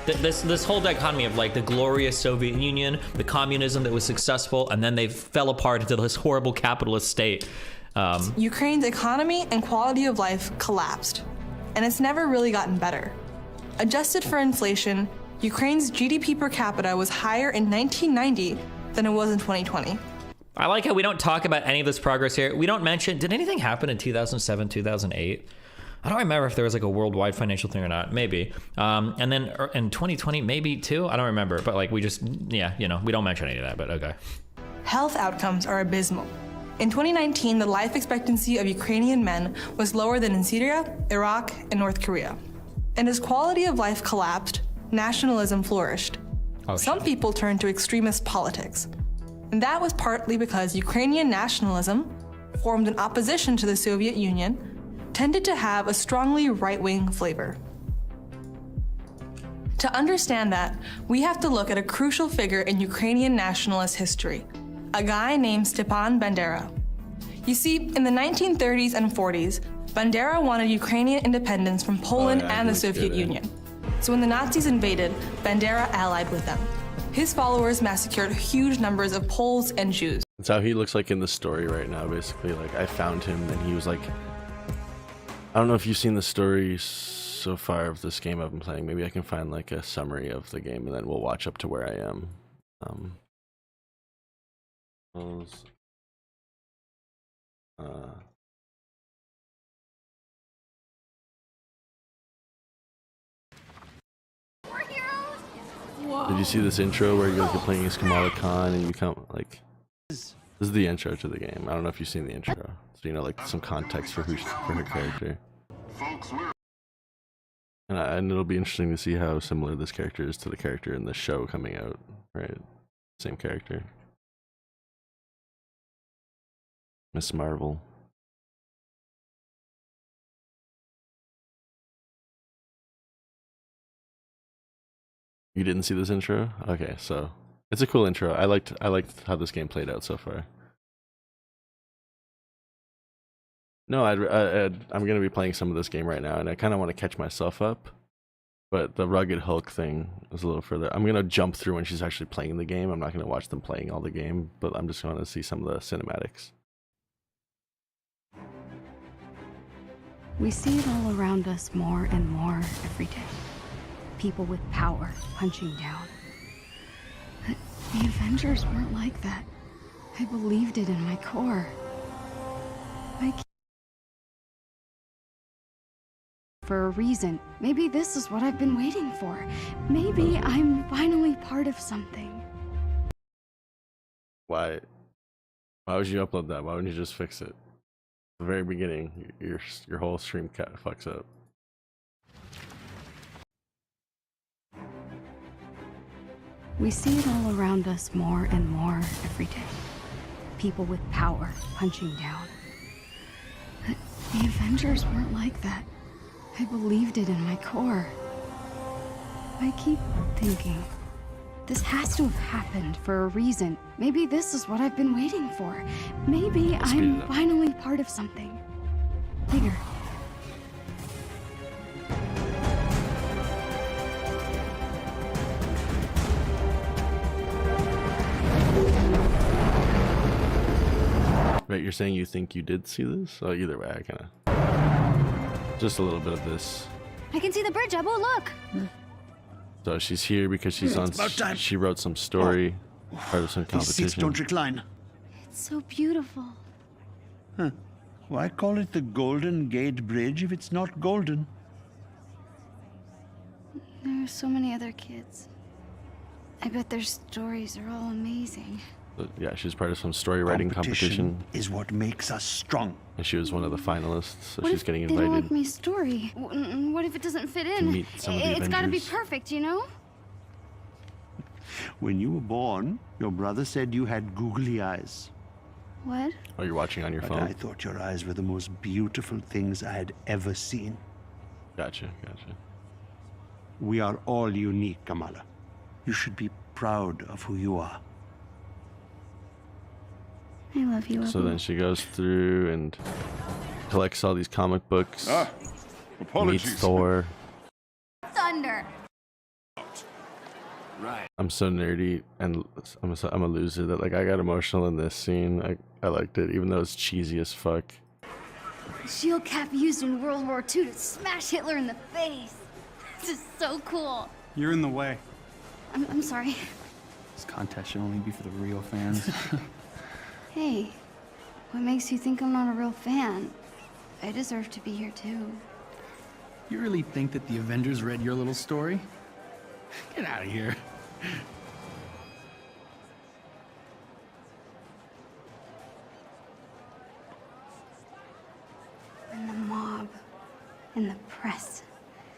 this whole dichotomy of like the glorious Soviet Union, the communism that was successful, and then they fell apart into this horrible capitalist state. Ukraine's economy and quality of life collapsed, and it's never really gotten better. Adjusted for inflation, Ukraine's GDP per capita was higher in 1990 than it was in 2020. I like how we don't talk about any of this progress here. We don't mention, did anything happen in 2007, 2008? I don't remember if there was like a worldwide financial thing or not, maybe. And then in 2020, maybe too, I don't remember. But like we just, yeah, you know, we don't mention any of that, but okay. Health outcomes are abysmal. In 2019, the life expectancy of Ukrainian men was lower than in Syria, Iraq, and North Korea. And as quality of life collapsed, nationalism flourished. Some people turned to extremist politics. And that was partly because Ukrainian nationalism, formed in opposition to the Soviet Union, tended to have a strongly right-wing flavor. To understand that, we have to look at a crucial figure in Ukrainian nationalist history, a guy named Stepan Bandera. You see, in the 1930s and 40s, Bandera wanted Ukrainian independence from Poland and the Soviet Union. So when the Nazis invaded, Bandera allied with them. His followers massacred huge numbers of Poles and Jews. That's how he looks like in the story right now, basically. Like, I found him and he was like... I don't know if you've seen the story so far of this game I've been playing. Maybe I can find like a summary of the game and then we'll watch up to where I am. Did you see this intro where you're playing as Kamala Khan and you become like... This is the intro to the game. I don't know if you've seen the intro. So you know, like some context for her character. And it'll be interesting to see how similar this character is to the character in the show coming out, right? Same character. Miss Marvel. You didn't see this intro? Okay, so it's a cool intro. I liked how this game played out so far. No, I'm gonna be playing some of this game right now, and I kind of want to catch myself up. But the Rugged Hulk thing is a little further. I'm gonna jump through when she's actually playing the game. I'm not gonna watch them playing all the game, but I'm just gonna see some of the cinematics. We see it all around us more and more every day. People with power punching down. But the Avengers weren't like that. I believed it in my core. For a reason. Maybe this is what I've been waiting for. Maybe I'm finally part of something. Why would you upload that? Why wouldn't you just fix it? At the very beginning, your whole stream fucks up. We see it all around us more and more every day. People with power punching down. But the Avengers weren't like that. I believed it in my core. I keep thinking, this has to have happened for a reason. Maybe this is what I've been waiting for. Maybe I'm finally part of something bigger. Right, you're saying you think you did see this? Oh, either way, I kind of... Just a little bit of this. I can see the bridge, Abu, look! So she's here because she's on... She wrote some story, part of some These seats competition. don't recline. It's so beautiful. Huh. Why call it the Golden Gate Bridge if it's not golden? There are so many other kids. I bet their stories are all amazing. But yeah, she's part of some story writing competition. Is what makes us strong. And she was one of the finalists, so What she's if getting they don't invited. like my story? What if it doesn't fit in? meet some of the It's gotta be Avengers. perfect, you know? When you were born, your brother said you had googly eyes. What? Oh, you're watching on your But phone? I thought your eyes were the most beautiful things I had ever seen. Gotcha. We are all unique, Kamala. You should be proud of who you are. I love you, So then she goes through and collects all these comic books. apologies. Meets Thor. Thunder! Right. I'm so nerdy and I'm a loser that like I got emotional in this scene. I liked it even though it's cheesy as fuck. Shield cap used in World War II to smash Hitler in the face. This is so cool. You're in the way. I'm sorry. This contest should only be for the real fans. Hey, what makes you think I'm not a real fan? I deserve to be here too. You really think that the Avengers read your little story? Get out of here. And the mob, and the press,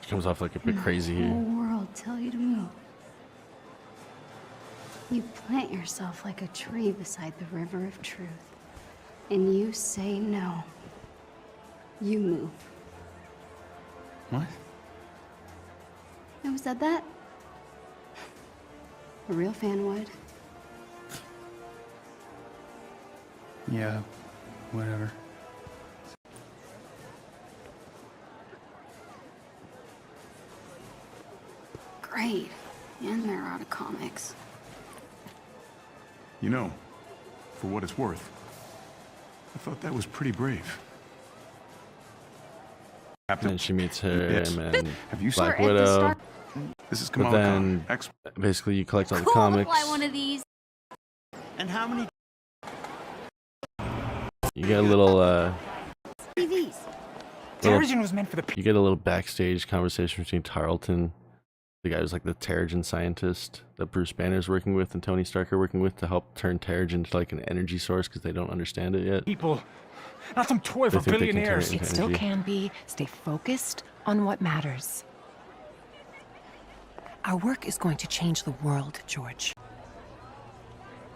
She comes off like a bit crazy the whole here. world tell you to move. You plant yourself like a tree beside the river of truth, and you say no. You move. What? Who said that? A real fan would. Yeah, whatever. Great. And they're out of comics. You know, for what it's worth, I thought that was pretty brave. And she meets her Yes. and Have you Black seen- Widow. This is But Kamala then Khan. basically you collect all the Cool, comics. fly one of these. And how many? You get a little TVs. little- was meant for the you get a little backstage conversation between Tarleton, the guy who's like the Terrigen scientist that Bruce Banner's working with and Tony Stark are working with to help turn Terrigen into like an energy source because they don't understand it yet. people, not some toy They for think they can turn billionaires. it into It still energy. can be. Stay focused on what matters. Our work is going to change the world, George.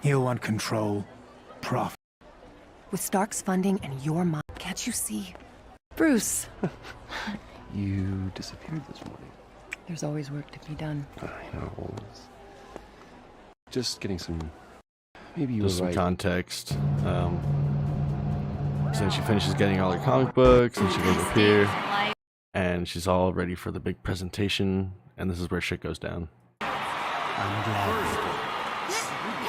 You want control, profit. With Stark's funding and your mind, can't you see? Bruce, You disappeared this morning. there's always work to be done. I know. Just getting some. Maybe you Just were some right. context. So then she finishes getting all her comic books and she goes up here and she's all ready for the big presentation and this is where shit goes down. I'm glad.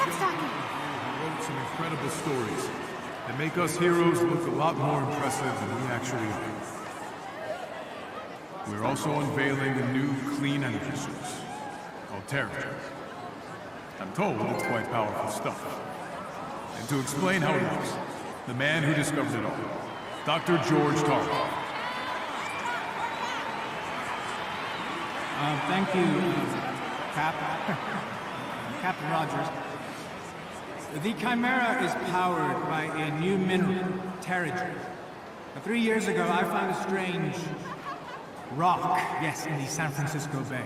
wrote some incredible stories that make us heroes look a lot more impressive than we actually are. We're also unveiling a new clean energy source called Terrigen. I'm told it's quite powerful stuff. And to explain how it works, the man who discovered it all, Dr. George Tarleton. Thank you, Captain Rogers. The Chimera is powered by a new mineral, Terrigen. 3 years ago, I found a strange rock, yes, in the San Francisco Bay.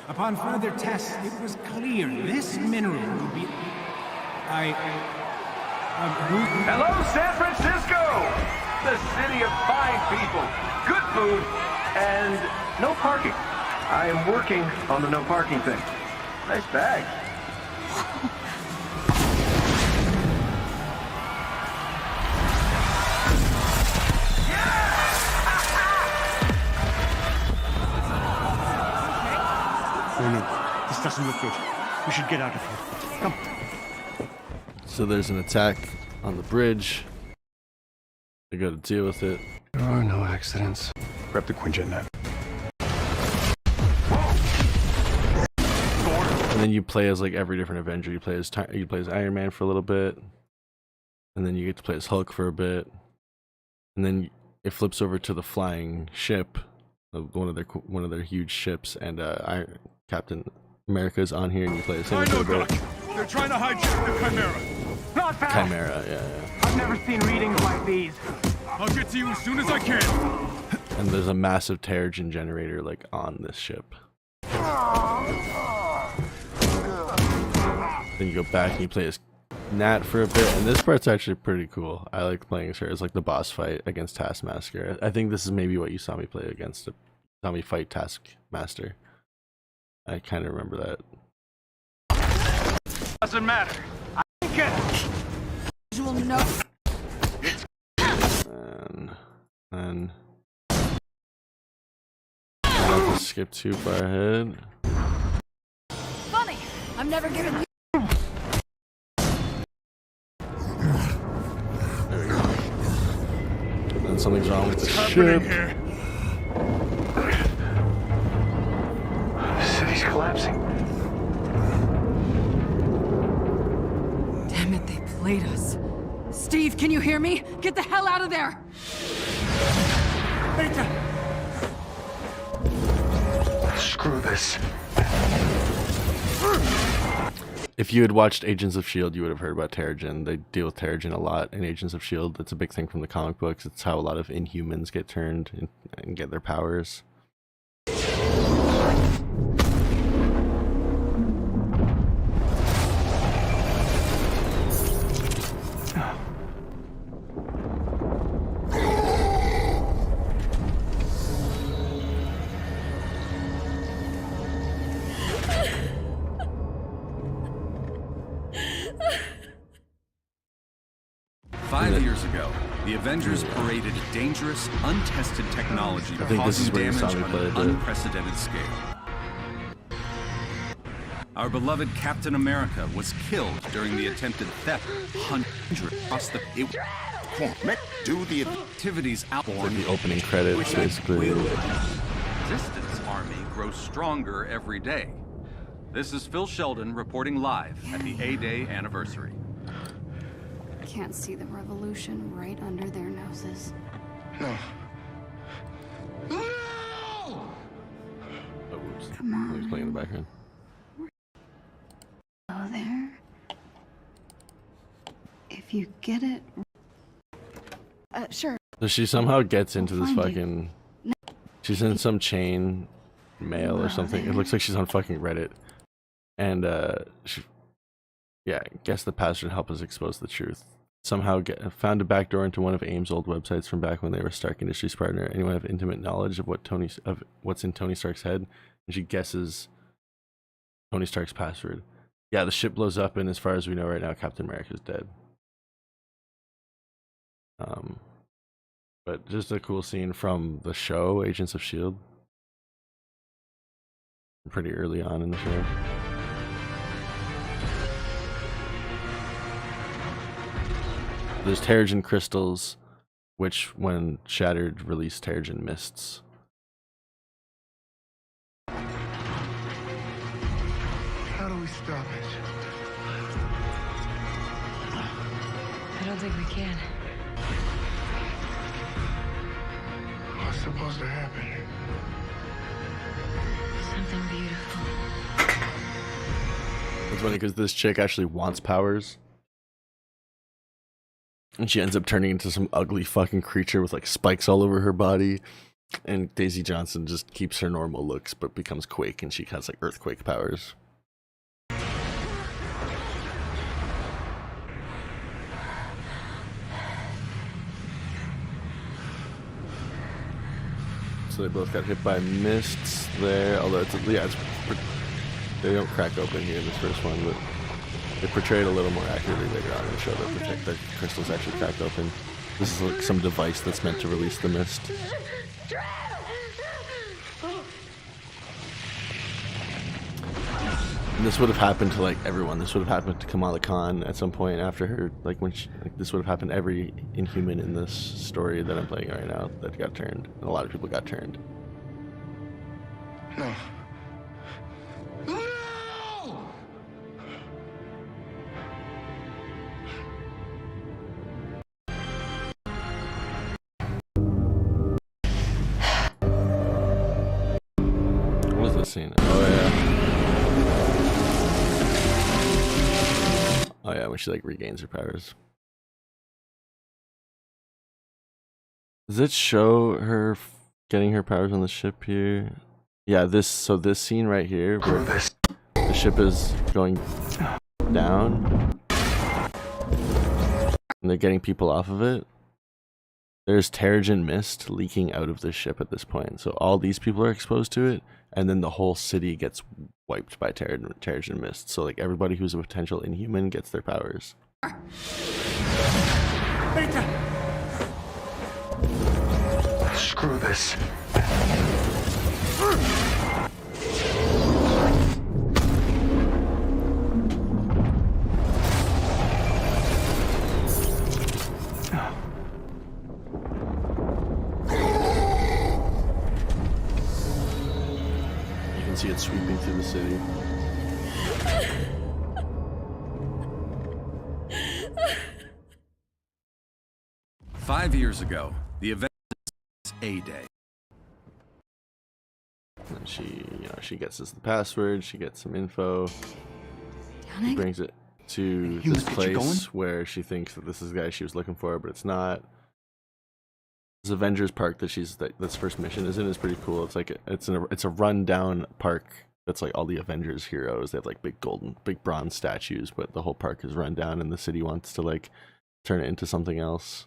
Upon further tests, it was clear this mineral would be... Hello, San Francisco! The city of fine people, good food, and no parking. I am working on the no parking thing. Nice bag. Oh no, this doesn't look good. We should get out of here. Come. So there's an attack on the bridge. They got to deal with it. There are no accidents. Grab the Quinjet net. And then you play as like every different Avenger. You play as Iron Man for a little bit, and then you get to play as Hulk for a bit, and then it flips over to the flying ship, one of their huge ships, and Captain America is on here, and you play as him I for know, a bit. Doc. They're trying to hijack the Chimera. Not fast. Chimera, yeah. I've never seen readings like these. I'll get to you as soon as I can. And there's a massive Terrigen generator like on this ship. Then you go back and you play as Nat for a bit, and this part's actually pretty cool. I like playing as her as like the boss fight against Taskmaster. I think this is maybe what you saw me play against. Saw me fight Taskmaster. I kind of remember that. Doesn't matter. I can get it. Visual note. And I have to skip too far ahead. Funny, I'm never giving you. There we go. And then something's wrong with the ship. Here? The city's collapsing. Damn it, they played us. Steve, can you hear me? Get the hell out of there! Screw this. If you had watched Agents of S.H.I.E.L.D., you would have heard about Terrigen. They deal with Terrigen a lot in Agents of S.H.I.E.L.D. It's a big thing from the comic books. It's how a lot of Inhumans get turned and get their powers. 5 years ago, the Avengers paraded dangerous, untested technology causing damage on an unprecedented scale. Our beloved Captain America was killed during the attempted theft. Hundreds across the... Do the activities outborn... The opening credits, basically. Resistance Army grows stronger every day. This is Phil Sheldon reporting live at the A-Day anniversary. Can't see the revolution right under their noses. No. Oh, whoops. Come on. He's playing in the background. Oh, there. If you get it... sure. So she somehow gets into this find you. fucking... She's in some chain mail or something. It looks like she's on fucking Reddit. And, she... Yeah, guess the password help us expose the truth. Somehow found a backdoor into one of AIM's old websites from back when they were Stark Industries partner. Anyone have intimate knowledge of what's in Tony Stark's head? And she guesses Tony Stark's password. Yeah, the ship blows up, and as far as we know right now, Captain America's dead. But just a cool scene from the show, Agents of S.H.I.E.L.D. Pretty early on in the show. There's Terrigen crystals, which, when shattered, release Terrigen mists. How do we stop it? think we can. What's supposed to happen? Something beautiful. It's funny because this chick actually wants powers. And she ends up turning into some ugly fucking creature with like spikes all over her body. And Daisy Johnson just keeps her normal looks but becomes Quake, and she has like earthquake powers. So they both got hit by mists there, although it's, yeah, they don't crack open here in this first one, but they portray it a little more accurately later on and show that the crystals actually crack open. This is like some device that's meant to release the mist. And this would have happened to like everyone. This would have happened to Kamala Khan at some point after her, like when she, like, this would have happened to every Inhuman in this story that I'm playing right now that got turned. And a lot of people got turned. No. What was this scene? Oh yeah. Oh yeah, when she like regains her powers. Does it show her getting her powers on the ship here? Yeah, this scene right here where the ship is going down and they're getting people off of it. There's Terrigen mist leaking out of the ship at this point. So all these people are exposed to it, and then the whole city gets wiped by Terrigen mist. So like everybody who's a potential Inhuman gets their powers. Screw this. You can see it sweeping through the city. Five years ago, the Avengers A-Day. And she gets us the password, she gets some info. She brings it to this place where she thinks that this is the guy she was looking for, but it's not. This Avengers Park that this first mission is in is pretty cool. It's like it's a rundown park that's like all the Avengers heroes. They have like big bronze statues, but the whole park is run down, and the city wants to like turn it into something else.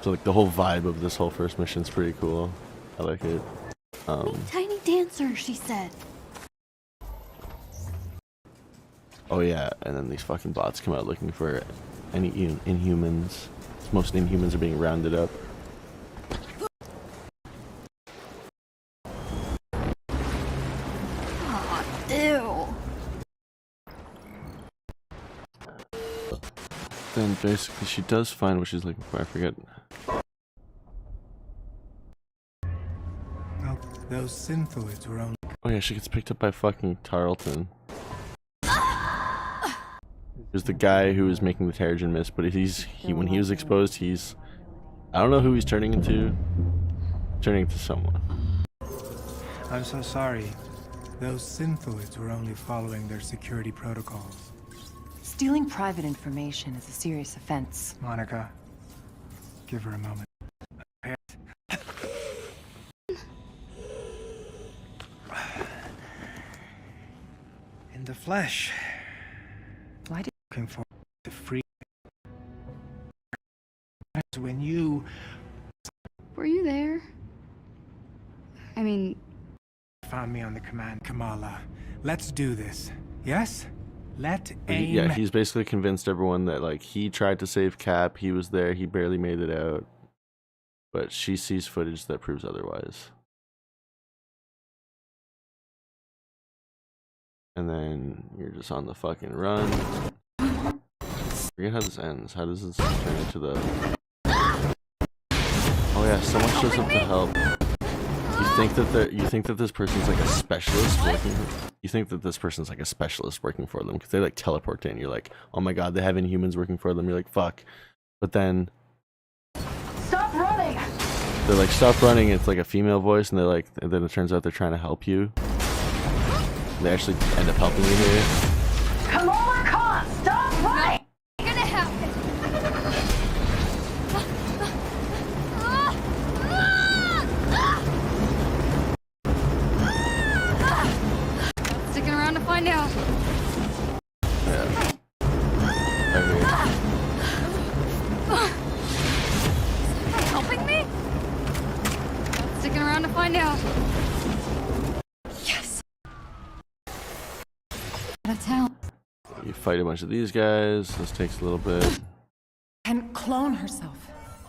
So like the whole vibe of this whole first mission is pretty cool. I like it. Tiny dancer, she said. Oh yeah, and then these fucking bots come out looking for any Inhumans. Most Inhumans are being rounded up. Aw, ew. Then basically she does find what she's looking for. I forget. Oh, those synthoids were only... Oh yeah, she gets picked up by fucking Tarleton. There's the guy who was making the Terrigen mist, but when he was exposed, I don't know who he's turning into. Turning into someone. I'm so sorry. Those synthoids were only following their security protocols. Stealing private information is a serious offense. Monica, give her a moment. In the flesh. Why did looking for the free when you Were you there? I mean, found me on the command. Kamala, let's do this. Yes? Let AIM... Yeah, he's basically convinced everyone that like he tried to save Cap, he was there, he barely made it out. But she sees footage that proves otherwise. And then you're just on the fucking run. I forget how this ends. How does this turn into the... Oh yeah, someone shows up to help. He you think that this person's like a specialist working? You think that this person's like a specialist working for them because they like teleport in. You're like, oh my god, they have Inhumans working for them. You're like, fuck. But then Stop running! they're like, stop running. It's like a female voice, and they're like, and then it turns out they're trying to help you. They actually end up helping you here. Come on, Khan! Stop running! It's gonna happen. Sticking around to find out. Yeah. Okay. Helping me? Sticking around to find out. Yes. Out of town. You fight a bunch of these guys. This takes a little bit. Can clone herself.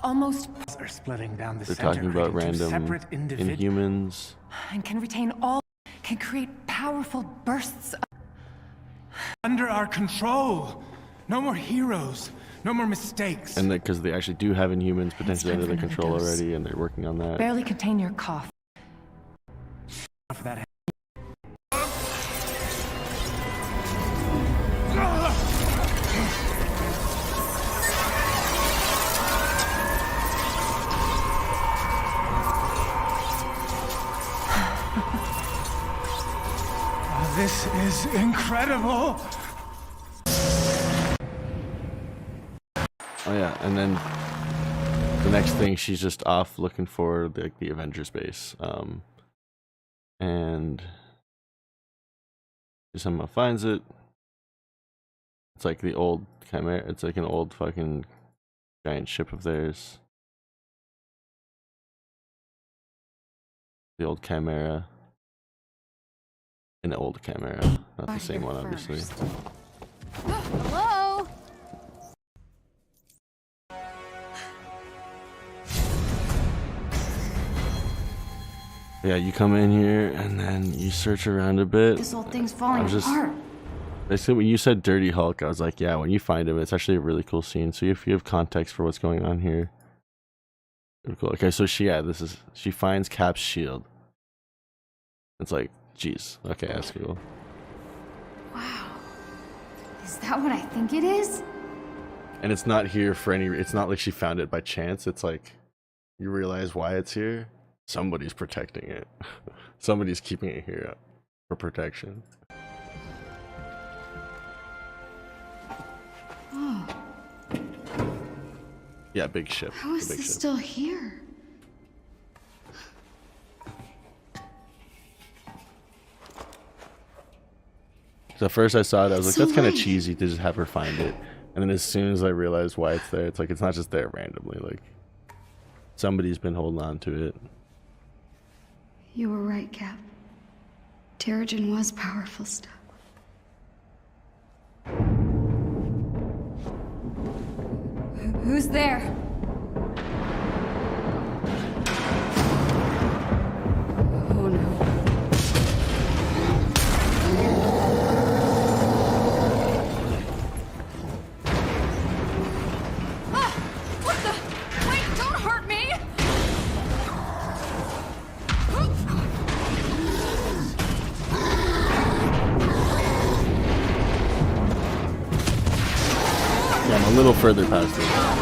Almost. Are splitting down the They're center, talking about creating two random separate individuals. Inhumans. And can retain all. Can create powerful bursts of. Under our control. No more heroes. No more mistakes. And because they actually do have Inhumans potentially under their control already, and they're working on that. Barely contain your cough. For that. This is incredible. Oh yeah, and then the next thing, she's just off looking for the Avengers base, and she somehow finds it. It's like the old Chimera. It's like an old fucking giant ship of theirs. The old Chimera. An old Chimera, not the same one, obviously. Hello? Yeah, you come in here and then you search around a bit. This old thing's falling just, apart. Basically, when you said Dirty Hulk, I was like, yeah, when you find him, it's actually a really cool scene. So if you have context for what's going on here, really cool. Okay, so she finds Cap's shield. It's like, jeez, okay, that's cool. Wow. Is that what I think it is? And it's not here for any. It's not like she found it by chance. It's like you realize why it's here. Somebody's protecting it. Somebody's keeping it here for protection. Oh, Yeah, big ship. how is big this ship. still here? So at first I saw it, I was like, So that's kind of late. cheesy to just have her find it. And then as soon as I realized why it's there, it's like it's not just there randomly. Like somebody's been holding on to it. You were right, Cap. Terrigen was powerful stuff. Who's there? Oh no. Ah! What the? Wait, don't hurt me! Yeah, I'm a little further past it.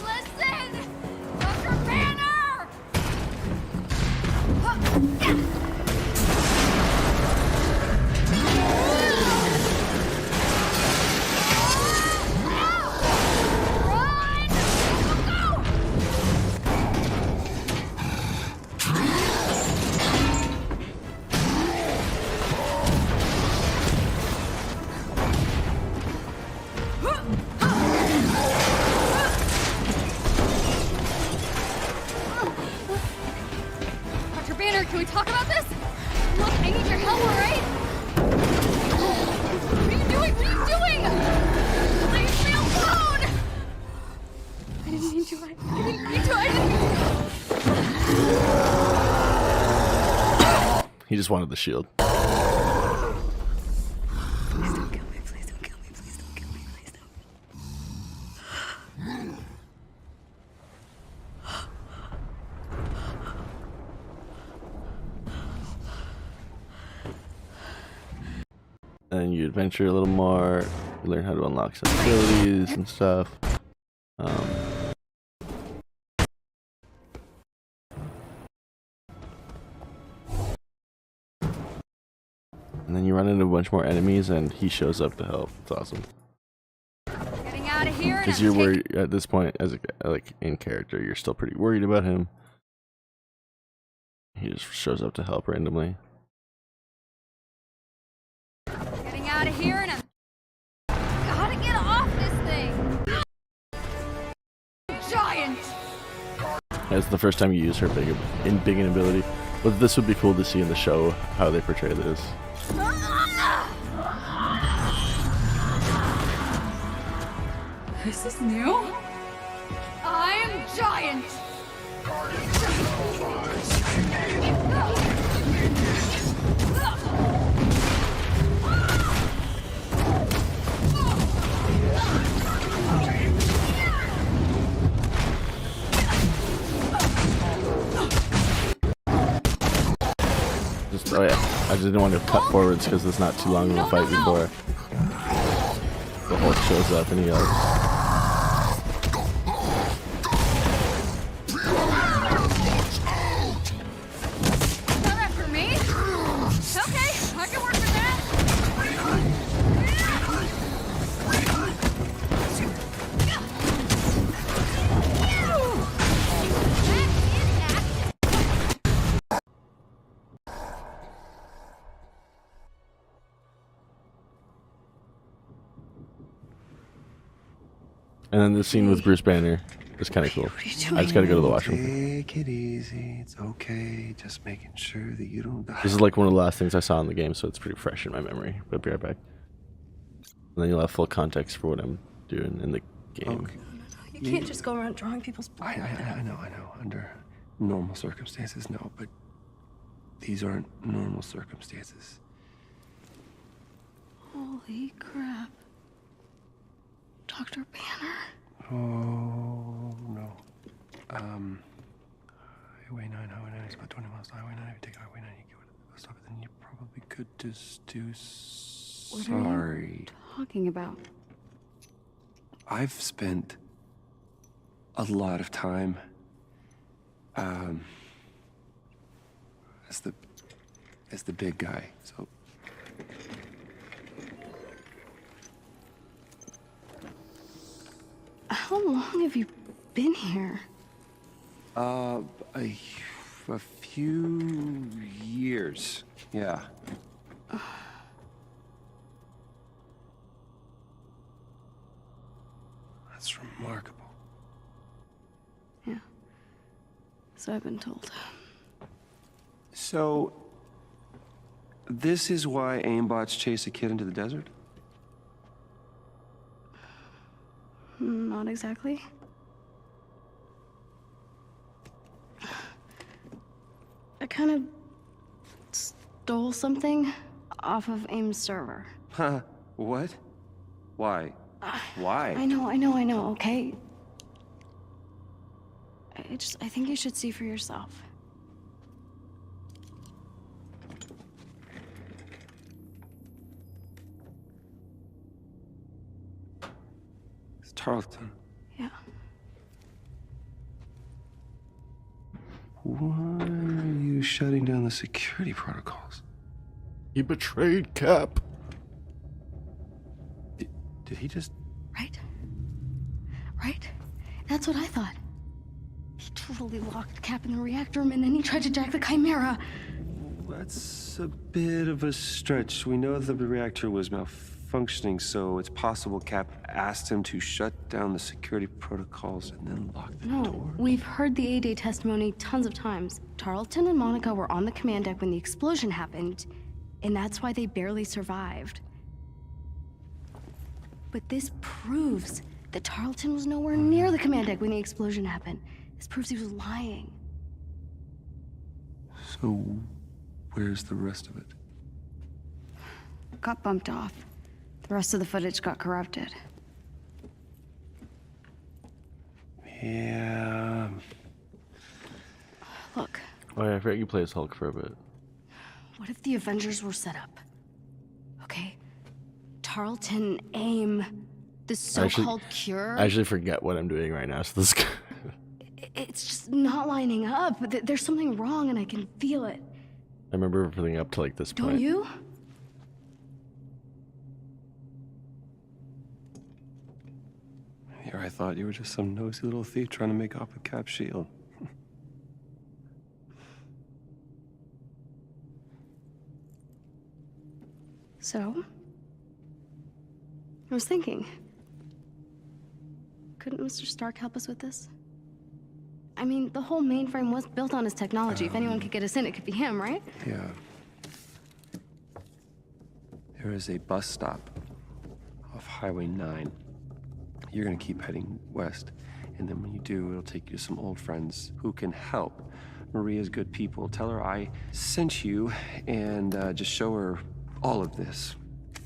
Listen! Dr. Banner! Dr. Banner, can we talk about this? Look, I need your help, alright? What are you doing? What are you doing? Leave me alone! I didn't mean to. I didn't mean to. I didn't. He just wanted the shield. Please don't kill me. Please don't kill me. Please don't kill me. Please don't. and you adventure a little more. You learn how to unlock some abilities and stuff. And then you run into a bunch more enemies, and he shows up to help. It's awesome. Getting out of here. Because you're worried at this point, as a like in character, you're still pretty worried about him. He just shows up to help randomly. Getting out of here, and I'm gotta get off this thing. Giant. It's the first time you use her big ability, but this would be cool to see in the show how they portray this. This is new. I am giant. Oh yeah, I just didn't want to cut forwards because it's not too long of a fight before the Hulk shows up and he yells. Not after me. Okay, I can work with that. And then the scene with Bruce Banner is kind of cool. I just gotta go to the washroom. Take it easy. It's okay. Just making sure that you don't die. This is like one of the last things I saw in the game, so it's pretty fresh in my memory. But I'll be right back. And then you'll have full context for what I'm doing in the game. Okay. You can't just go around drawing people's blood. I know. Under normal circumstances, no, but these aren't normal circumstances. Holy crap. Dr. Banner? Oh, no. Highway 9 is about 20 miles to Highway 9. If you take Highway 9, you go to the bus stop, then you probably could just do... What are you talking about? I've spent a lot of time as the big guy, so how long have you been here? a few years, yeah. That's remarkable. Yeah. So I've been told. So, this is why aimbots chase a kid into the desert? Not exactly. I kind of stole something off of AIM's server. Huh? What? Why? Why? I know, okay? I think you should see for yourself. It's Tarleton. Yeah. Why are you shutting down the security protocols? He betrayed Cap. Did he just... Right? That's what I thought. He totally locked Cap in the reactor room and then he tried to jack the Chimera. That's a bit of a stretch. We know the reactor was malfunctioning, so it's possible Cap asked him to shut down the security protocols and then lock the door. No, we've heard the A-Day testimony tons of times. Tarleton and Monica were on the command deck when the explosion happened, and that's why they barely survived. But this proves that Tarleton was nowhere near the command deck when the explosion happened. This proves he was lying. So, where's the rest of it? Got bumped off. The rest of the footage got corrupted. Yeah. Look, Oh yeah, I forgot you play as Hulk for a bit. what if the Avengers were set up? Okay? Tarleton AIM, the so-called cure. I actually forget what I'm doing right now, so this It's just not lining up. There's something wrong and I can feel it. I remember everything up to like this point. Don't you? Here I thought you were just some nosy little thief trying to make off with Cap's shield. So? I was thinking. Couldn't Mr. Stark help us with this? I mean, the whole mainframe was built on his technology. If anyone could get us in, it could be him, right? Yeah. There is a bus stop off Highway 9. You're gonna keep heading west, and then when you do, it'll take you to some old friends who can help. Maria's good people. Tell her I sent you, and just show her all of this.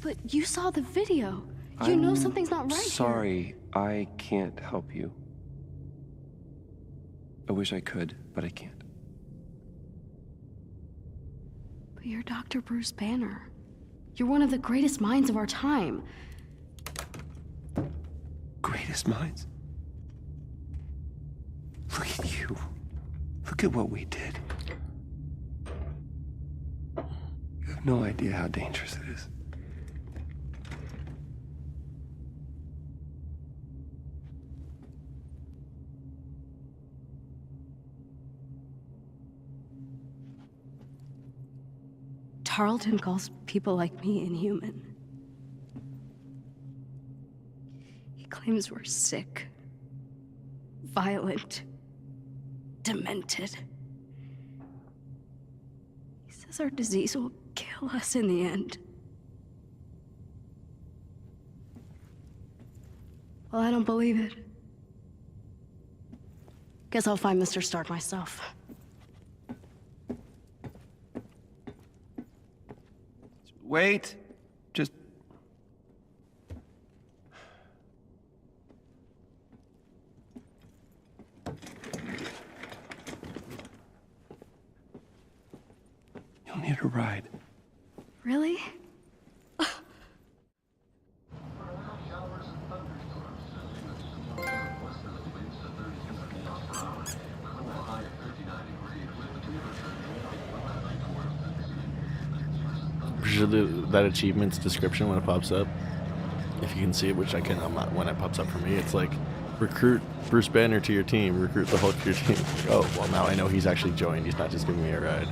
But you saw the video. You know something's not right here. Sorry, I can't help you. I wish I could, but I can't. But you're Dr. Bruce Banner. You're one of the greatest minds of our time. Greatest minds? Look at you. Look at what we did. You have no idea how dangerous it is. Tarleton calls people like me inhuman. He claims we're sick, violent, demented. He says our disease will kill us in the end. Well, I don't believe it. Guess I'll find Mr. Stark myself. Wait. Just... You'll need a ride. Really? That achievement's description when it pops up, if you can see it, which I can, when it pops up for me, it's like, recruit Bruce Banner to your team, recruit the Hulk to your team. Oh, well, now I know he's actually joined. He's not just giving me a ride.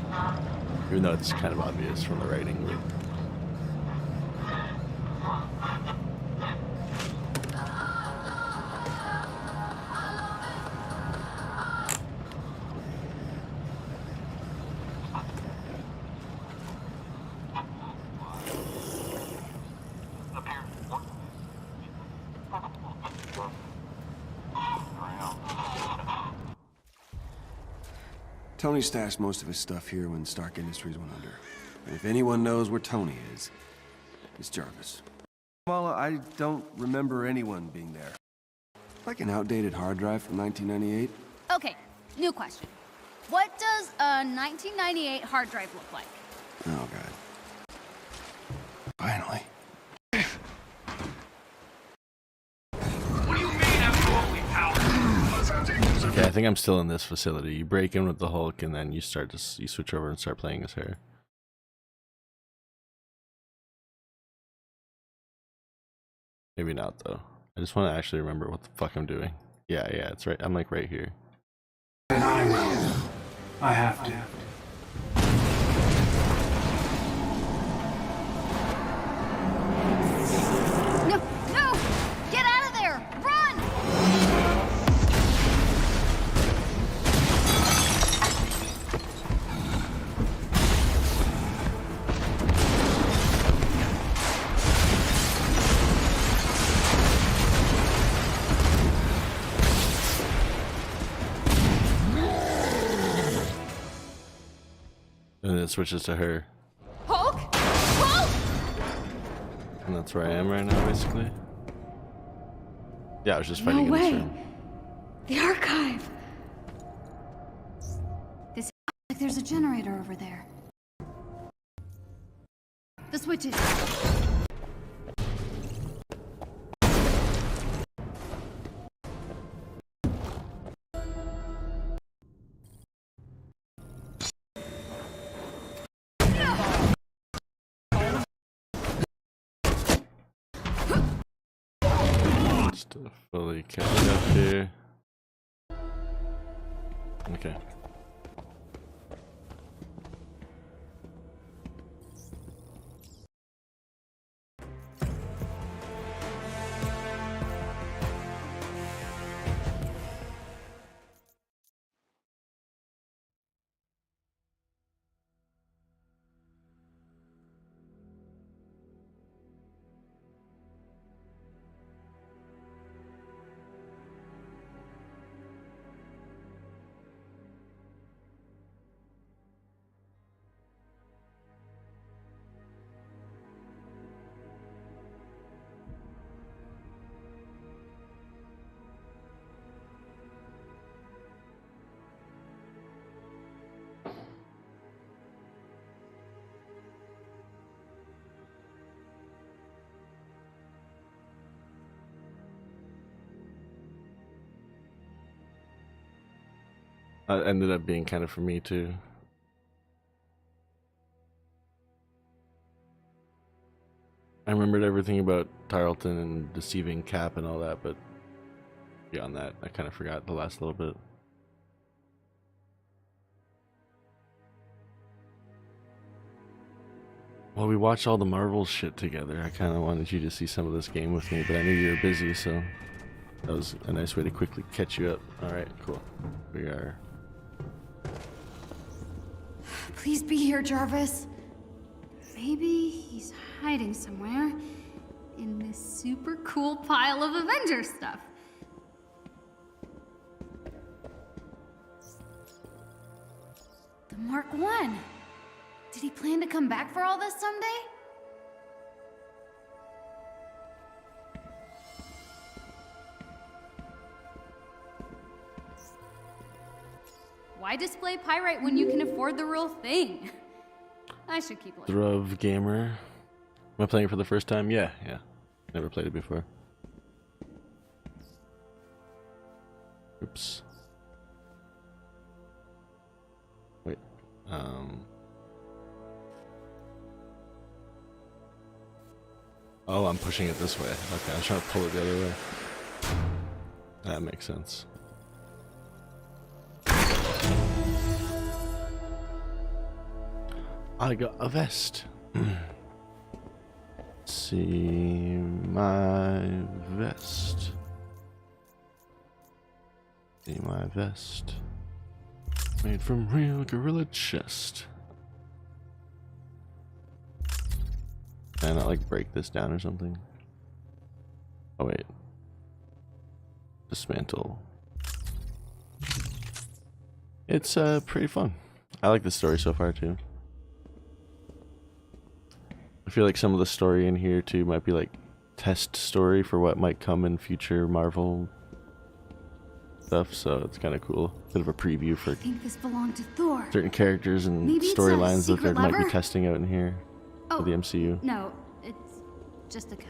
Even though it's kind of obvious from the writing. Tony stashed most of his stuff here when Stark Industries went under. And if anyone knows where Tony is, it's Jarvis. Kamala, I don't remember anyone being there. Like an outdated hard drive from 1998? Okay, new question. What does a 1998 hard drive look like? Oh, God. Finally. Okay, I think I'm still in this facility. You break in with the Hulk, and then you switch over and start playing as her. Maybe not though. I just want to actually remember what the fuck I'm doing. Yeah, it's right. I'm like right here. And I will. I have to. No! No! Get out of there! Run! And then it switches to her. Hulk! Hulk! And that's where I am right now, basically. Yeah, I was just fighting No in this way. room. The archive. This like there's a generator over there. The switches. Just fully catching up here. Okay. Ended up being kind of for me too. I remembered everything about Tarleton and deceiving Cap and all that, but beyond that, I kind of forgot the last little bit. Well, we watched all the Marvel shit together. I kind of wanted you to see some of this game with me, but I knew you were busy, so that was a nice way to quickly catch you up. Alright, cool. We are... Please be here, Jarvis. Maybe he's hiding somewhere in this super cool pile of Avengers stuff. The Mark I. Did he plan to come back for all this someday? Why display pyrite when you can afford the real thing? I should keep looking. Thruv Gamer. Am I playing it for the first time? Yeah. Never played it before. Oops. Wait. Oh, I'm pushing it this way. Okay, I was trying to pull it the other way. That makes sense. I got a vest. See my vest. See my vest. Made from real gorilla chest. Can I not like break this down or something? Oh wait. Dismantle. It's pretty fun. I like the story so far too. I feel like some of the story in here too might be like test story for what might come in future Marvel stuff, so it's kind of cool. Bit of a preview for I think this belonged to Thor. certain characters and Maybe it's a storylines that they secret might be lever? testing out in here for the MCU. No, it's just a cup.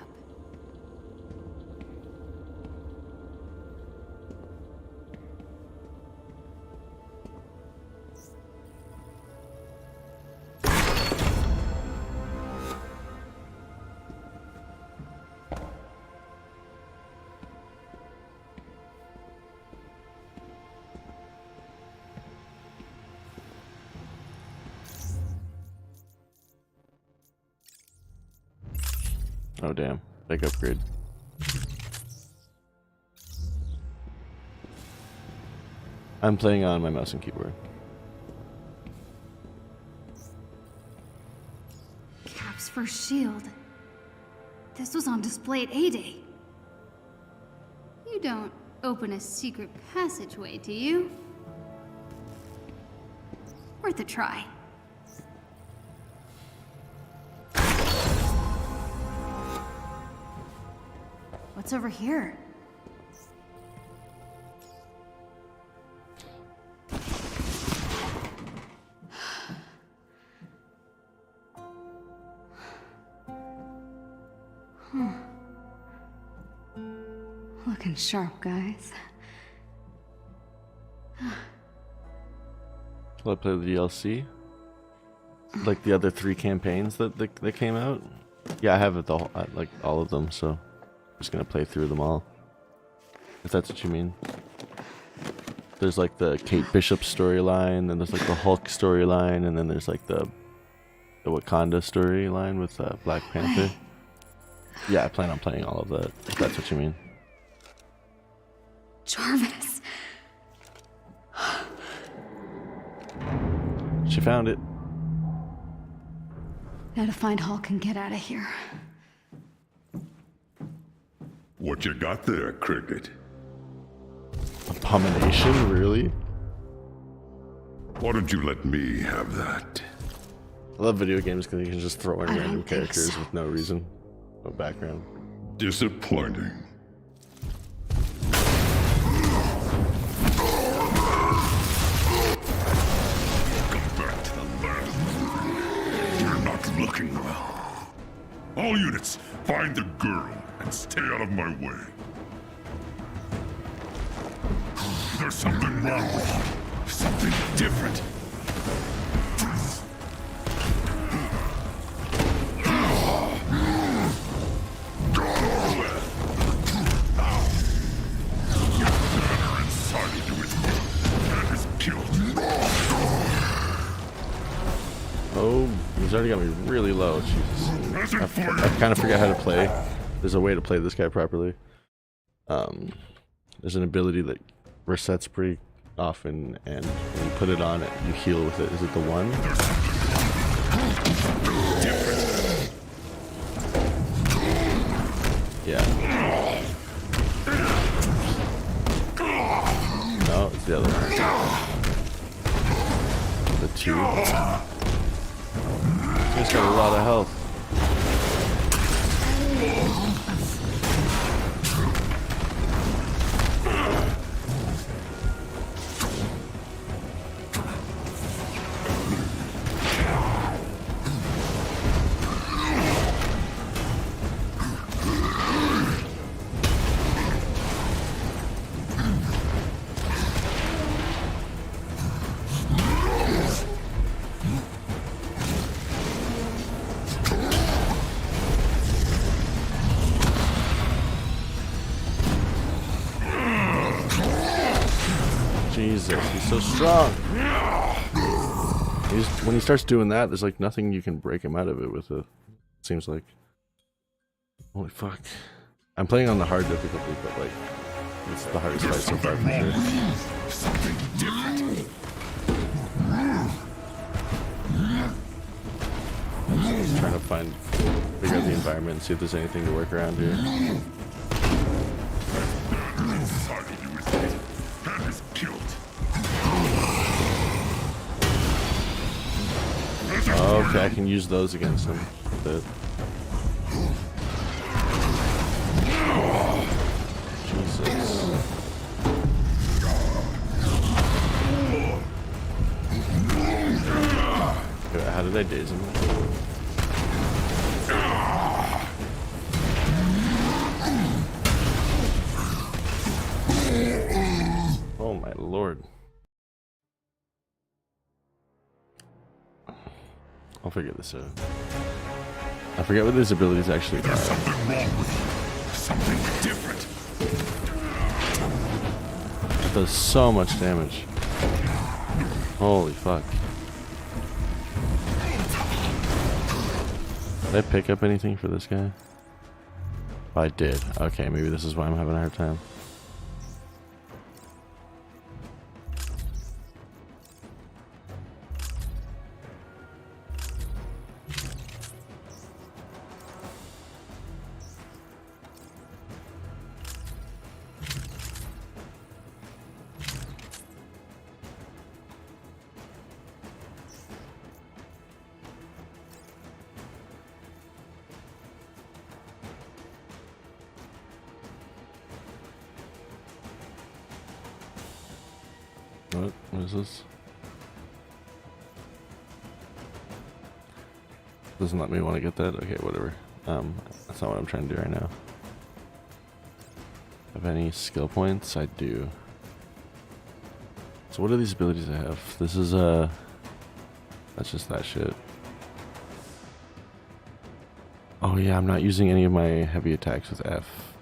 Oh damn, big upgrade. I'm playing on my mouse and keyboard. Cap's first shield. This was on display at A-Day. You don't open a secret passageway, do you? Worth a try. What's over here? Looking sharp, guys. Will I play the DLC? Like the other 3 campaigns that came out? Yeah, I have it like all of them, so I'm just gonna play through them all. If that's what you mean. There's like the Kate Bishop storyline, and there's like the Hulk storyline, and then there's like the Wakanda storyline with Black Panther. Yeah, I plan on playing all of that, if that's what you mean. Jarvis. She found it. Now to find Hulk and get out of here. What you got there, Cricket? Abomination, really? Why don't you let me have that? I love video games because you can just throw in I random don't think characters so. with no reason, no background. Disappointing. Come back to the lab. You're not looking well. All units, find the girl and stay out of my way. There's something wrong with you. Something different. Inside of you is and is killed. Oh, he's already got me really low. Jesus. I kind of forgot how to play. There's a way to play this guy properly. There's an ability that resets pretty often, and when you put it on, you heal with it. Is it the one? Yeah. No, it's the other one. The two. He's got a lot of health. Jesus, he's so strong. When he starts doing that, there's like nothing you can break him out of it with. It seems like. Holy fuck! I'm playing on the hard difficulty, but like, it's the hardest fight so far for sure. Something different. Just trying to figure out the environment and see if there's anything to work around here. Inside of you is dead and is killed. Okay, I can use those against him. Jesus. Okay, how did I daze him? Oh my lord. I'll figure this out. I forget what his abilities actually are. Something wrong with you. Something different. It does so much damage. Holy fuck. Did I pick up anything for this guy? I did. Okay, maybe this is why I'm having a hard time. What is this? Doesn't let me want to get that? Okay, whatever. That's not what I'm trying to do right now. Have any skill points? I do. So what are these abilities I have? This is that's just that shit. Oh yeah, I'm not using any of my heavy attacks with F.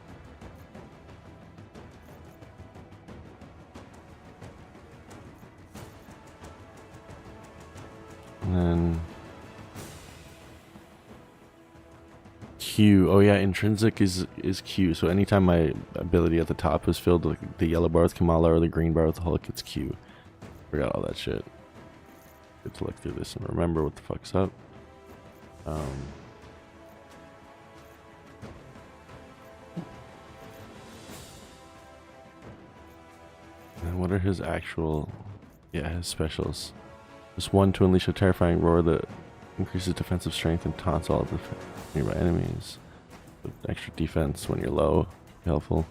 Q. Oh yeah, intrinsic is Q. So anytime my ability at the top is filled with the yellow bar with Kamala or the green bar with the Hulk, it's Q. Forgot all that shit. Good to look through this and remember what the fuck's up. And what are his actual, his specials? Just one to unleash a terrifying roar that increases defensive strength and taunts all of the nearby enemies. With extra defense when you're low, helpful.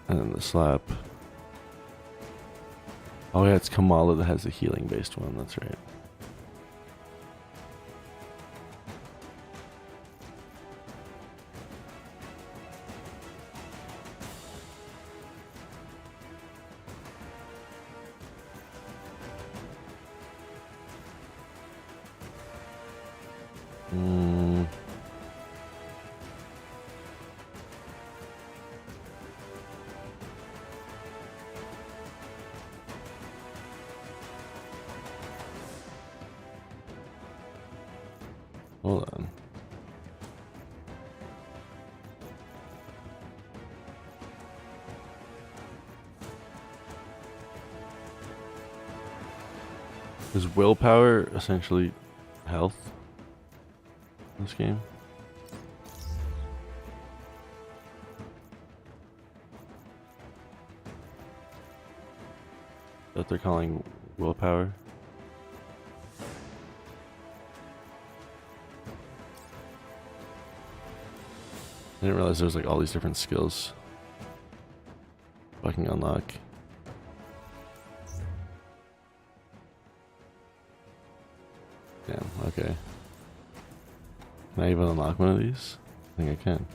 And then the slap. Oh yeah, it's Kamala that has the healing based one, that's right. Hold on. Is willpower essentially health in this game? That they're calling willpower? I didn't realize there was like all these different skills fucking unlock. Damn, okay. Can I even unlock one of these? I think I can.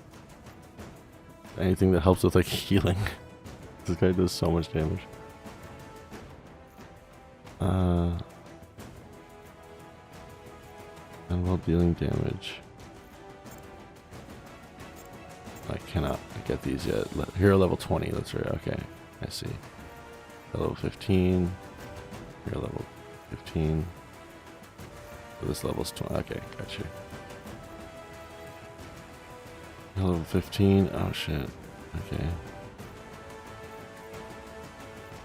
Anything that helps with like healing. This guy does so much damage. And while dealing damage. I cannot get these yet. Hero level 20, that's right, okay. I see. Level 15. Hero level 15. So this level's 20, okay, gotcha. Level 15, oh shit, okay.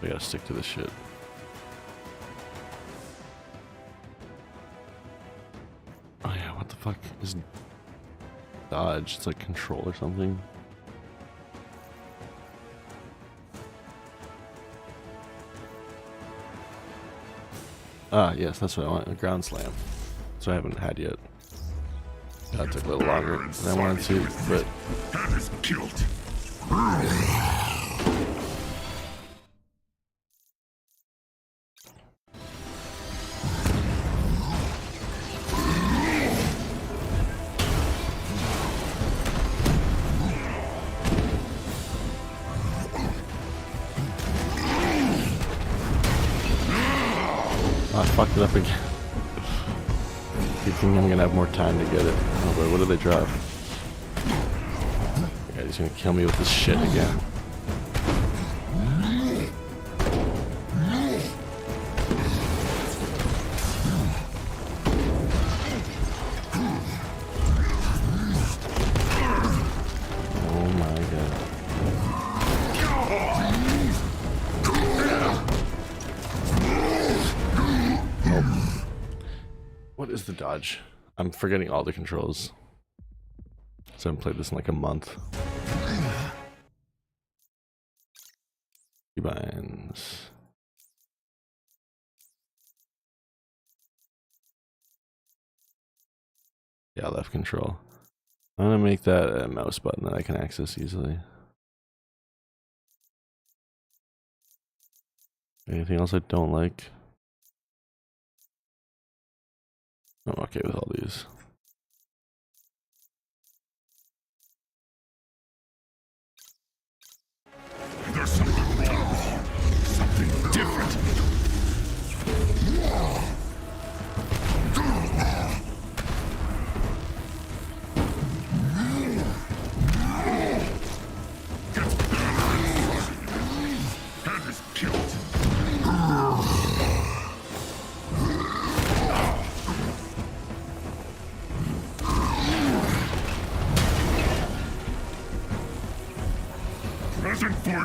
I gotta stick to this shit. Oh yeah, what the fuck is dodge? It's like control or something. Ah, yes, that's what I want. A ground slam. So I haven't had yet. That took a little longer than I wanted to, but That is killed. I fucked it up again. Good thing I'm gonna have more time to get it. Oh boy, what did they drop? Yeah, he's gonna kill me with this shit again. Oh my god. What is the dodge? I'm forgetting all the controls. So I haven't played this in like a month. Keybinds. Yeah, left control. I'm gonna make that a mouse button that I can access easily. Anything else I don't like? I'm okay with all these. There's something wrong. Something different. That is killed. Nothing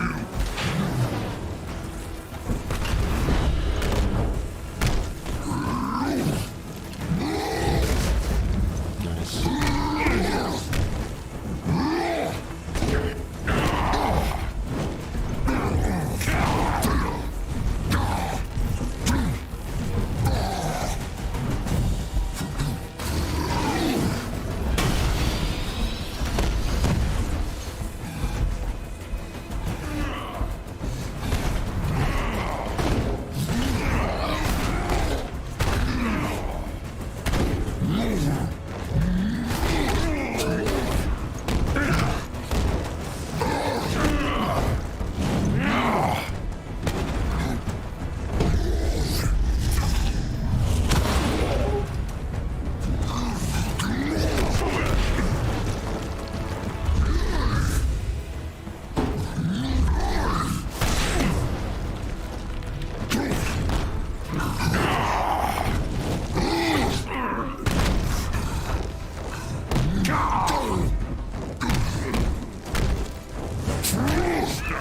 for you!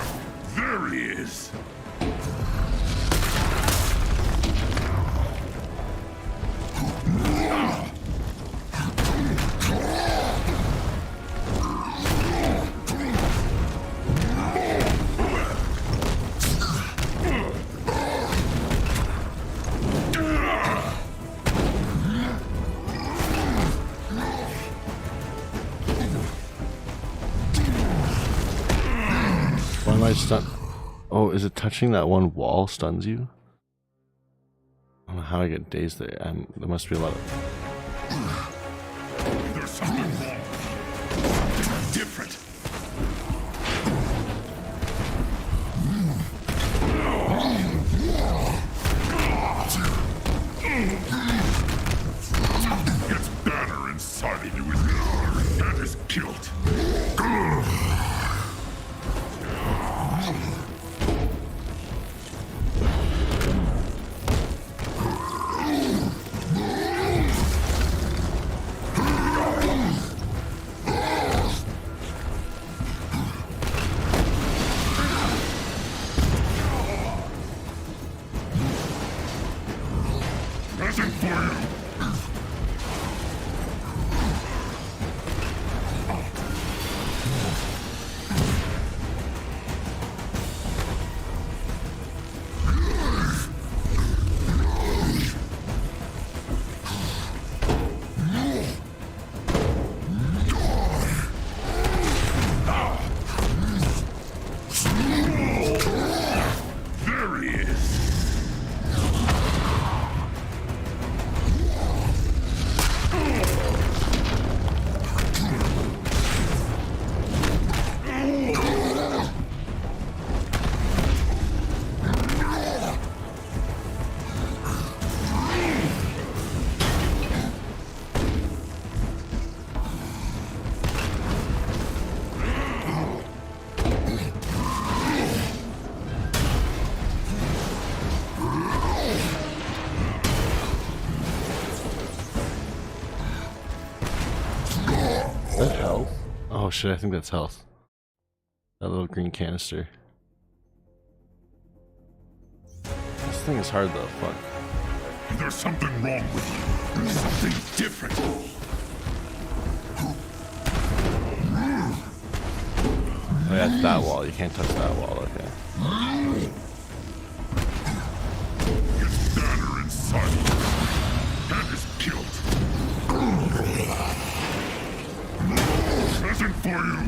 There he is! Why am I stunned? Oh, is it touching that one wall stuns you? I don't know how I get dazed there. There must be a lot of... There's something wrong. Something different. Gets banner inside of you and is killed. Nothing for you. There he is. That health? Oh shit, I think that's health. That little green canister. This thing is hard though, fuck. There's something wrong with you. Something different. Oh yeah, it's that wall. You can't touch that wall, okay. Gets banner inside you and is killed. Nothing for you.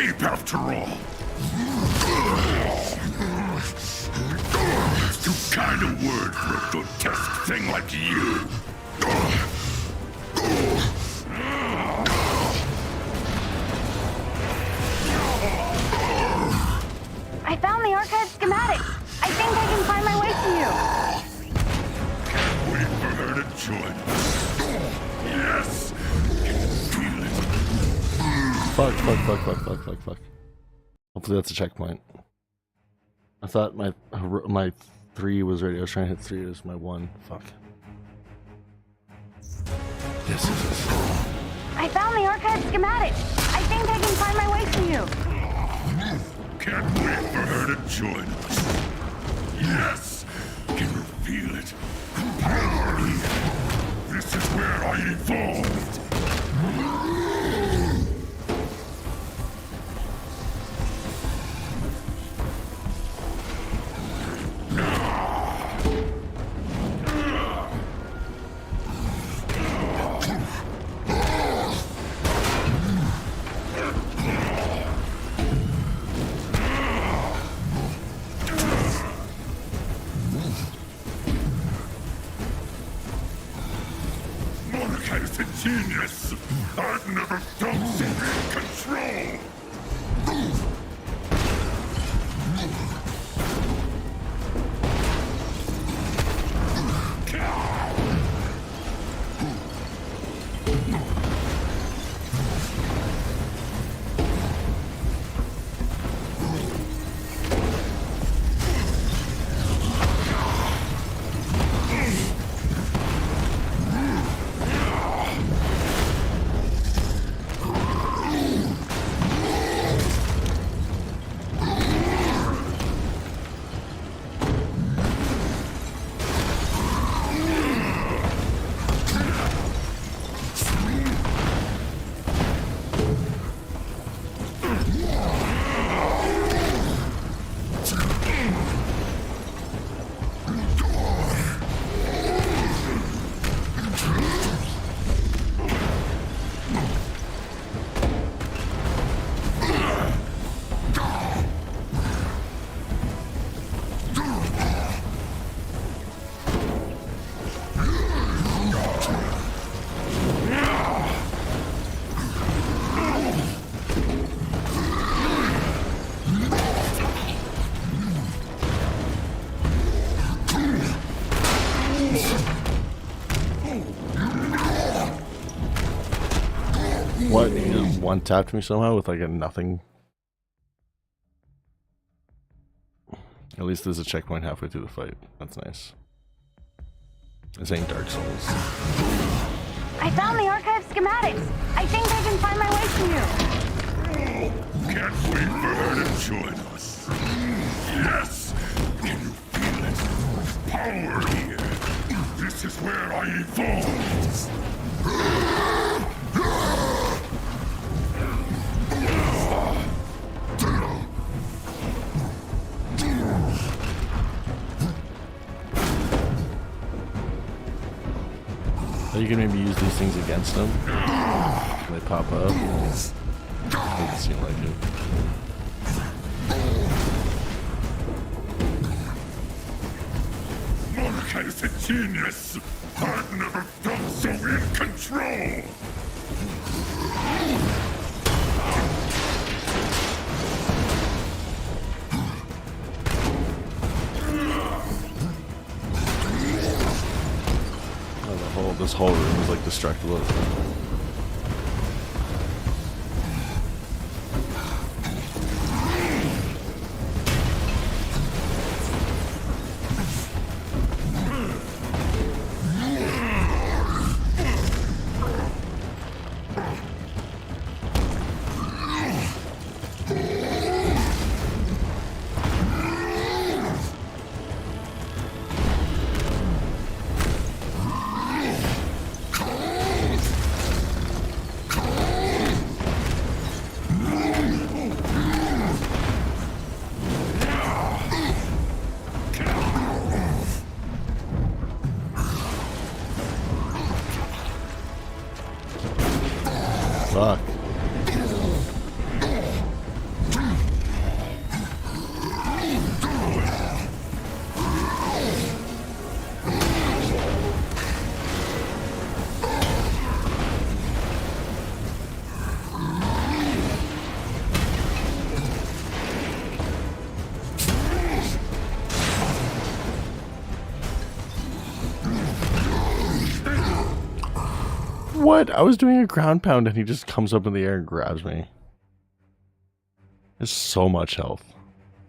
escape after all. It's too kind a word for a grotesque thing like you. I found the archive schematics. I think I can find my way to you. Can't wait for her to join us. Yes! Can you feel it? Fuck. Hopefully that's a checkpoint. I thought my 3 was ready. I was trying to hit 3. It was my 1. Fuck. This is it. I found the archive schematics. I think I can find my way to you. Can't wait for her to join us. Yes! Can you feel it? Power here. This is where I evolved. Mordecai's a genius. I've never felt so in control. What? You just one tapped me somehow with like a nothing. At least there's a checkpoint halfway through the fight. That's nice. This ain't Dark Souls. I found the archive schematics. I think I can find my way to you. Can't wait for her to join us. Yes! Can you feel it? Power here. This is where I evolved. You can maybe use these things against them. They pop up. Doesn't seem like it. Mordecai's a genius. I've never felt so in control. This whole room is like destructible. Fuck. What? I was doing a ground pound and he just comes up in the air and grabs me. There's so much health.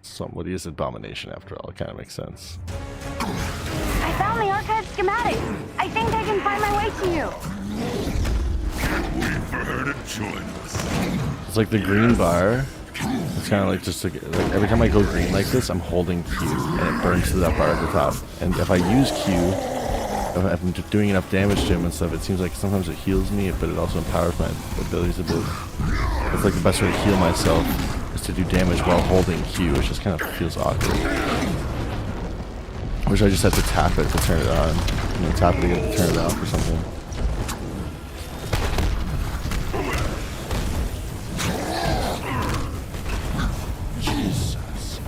Somebody is Abomination after all. It kind of makes sense. I found the archive schematic. I think I can find my way to you. Can't wait for her to join us. It's like the green bar. It's kind of like just like every time I go green like this, I'm holding Q and it burns to that bar at the top. And if I use Q, if I'm doing enough damage to him and stuff, it seems like sometimes it heals me, but it also empowers my abilities a bit. It's like the best way to heal myself is to do damage while holding Q, which just kind of feels awkward. I wish I just had to tap it to turn it on, and then tap it again to turn it off or something. Jesus.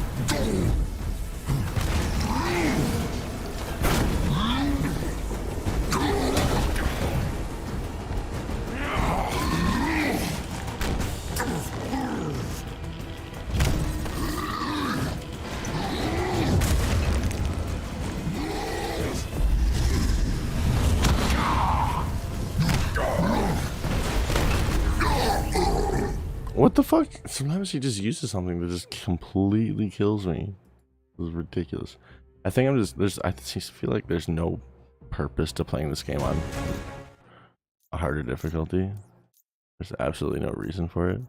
What the fuck? Sometimes he just uses something that just completely kills me. This is ridiculous. I think I just feel like there's no purpose to playing this game on a harder difficulty. There's absolutely no reason for it.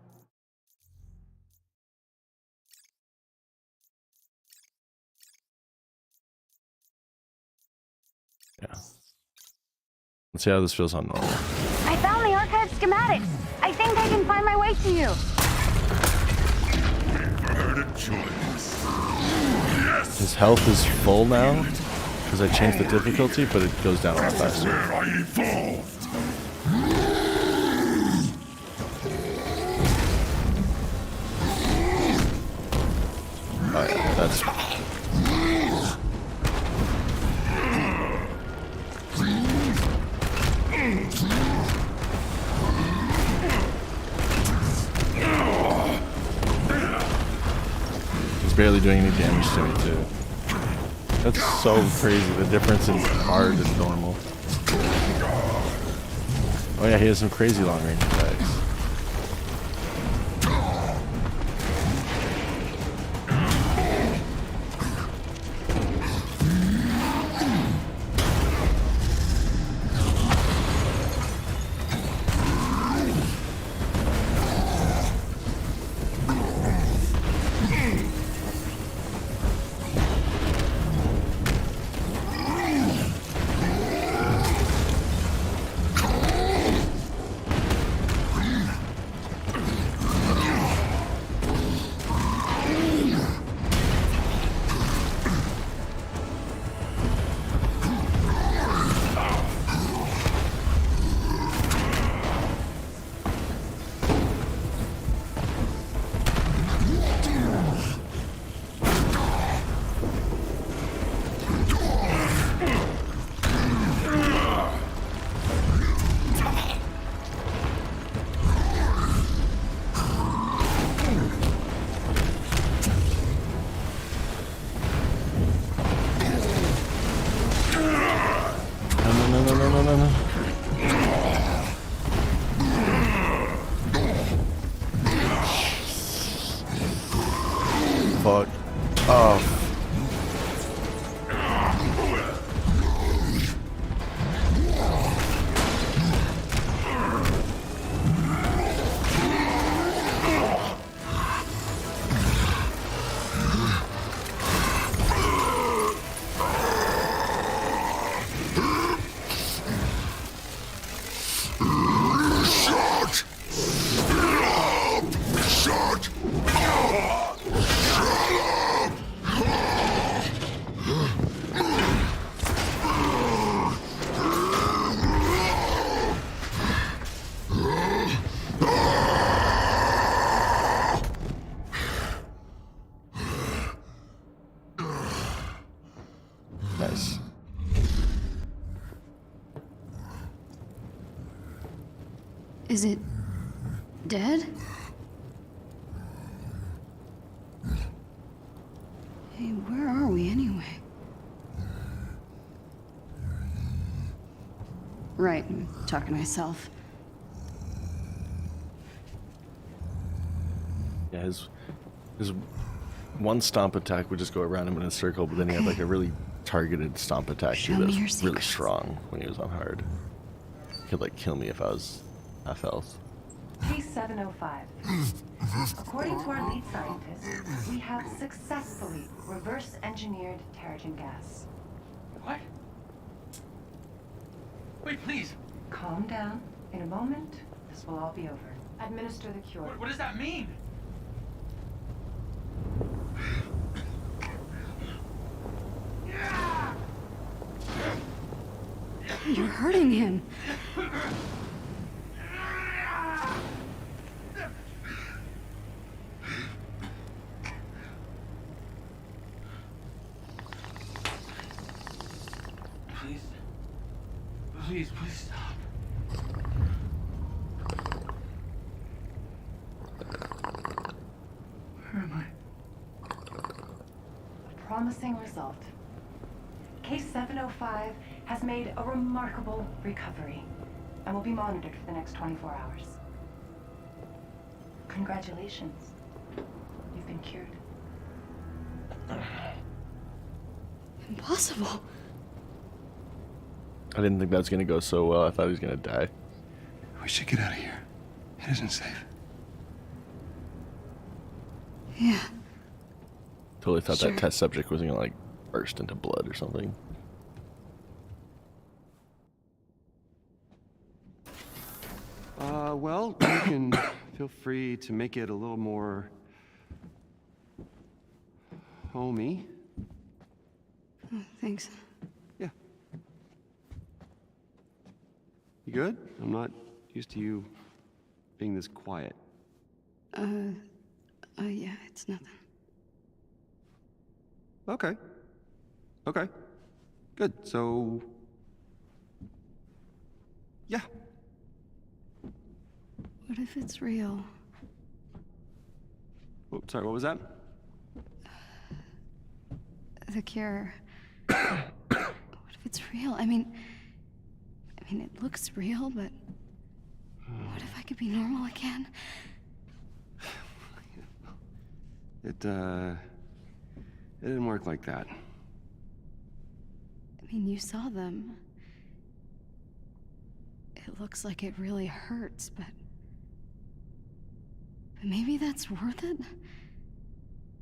Yeah. Let's see how this feels on normal. I found the archive schematic. I think I can find my way to you. For her to join us. Yes. His health is full now because I changed the difficulty, but it goes down a lot faster. Where I evolved. Oh yeah, that's. He's barely doing any damage to me too. That's so crazy, the difference in hard and normal. Oh yeah, he has some crazy long range attacks. Fuck. Oh. Nice. Is it dead? Hey, where are we anyway? Right, I'm talking to myself. Yeah, his one stomp attack would just go around him in a circle, but then he had like a really targeted stomp attack too that was really strong when he was on hard. He could like kill me if I was half health. Case 705. According to our lead scientist, we have successfully reverse engineered Terrigen gas. What? Wait, please. Calm down. In a moment, this will all be over. Administer the cure. What does that mean? You're hurting him. Please stop. Where am I? A promising result. Case 705 has made a remarkable recovery and will be monitored for the next 24 hours. Congratulations. You've been cured. Impossible. I didn't think that was gonna go so well. I thought he was gonna die. We should get out of here. It isn't safe. Yeah. Totally thought Sure. that test subject was gonna like burst into blood or something. Well, you can feel free to make it a little more homey. Oh, thanks. Yeah. You good? I'm not used to you being this quiet. Yeah, it's nothing. Okay. Okay. Good. So, yeah. What if it's real? Oh, sorry, what was that? The cure. What if it's real? I mean, it looks real, but what if I could be normal again? It didn't work like that. I mean, you saw them. It looks like it really hurts, but maybe that's worth it?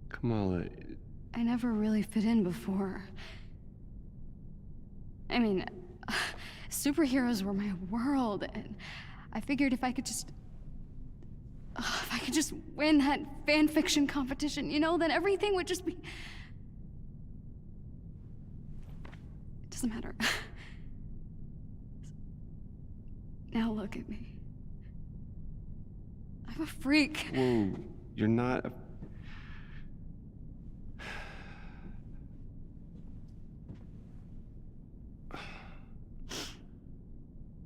Kamala, I never really fit in before. I mean, superheroes were my world, and I figured if I could just win that fan fiction competition, you know, then everything would just be... It doesn't matter. Now look at me. I'm a freak. whoa, you're not a...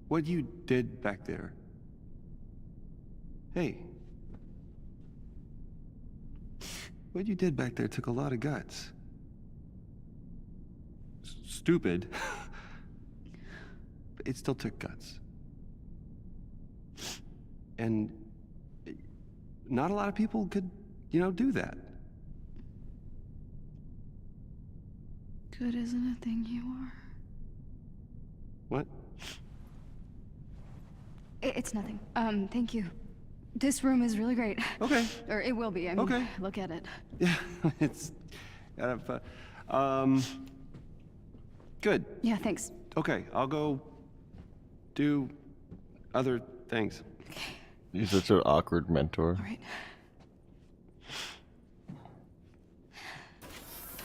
What you did back there. Hey. What you did back there took a lot of guts. Stupid. But it still took guts. And not a lot of people could, do that. Good isn't a thing you are. What? It's nothing. Thank you. This room is really great. Okay. Or it will be. I mean, Okay. Look at it. Yeah, it's kind of, good. Yeah, thanks. Okay, I'll go do other things. You're such an awkward mentor. All right.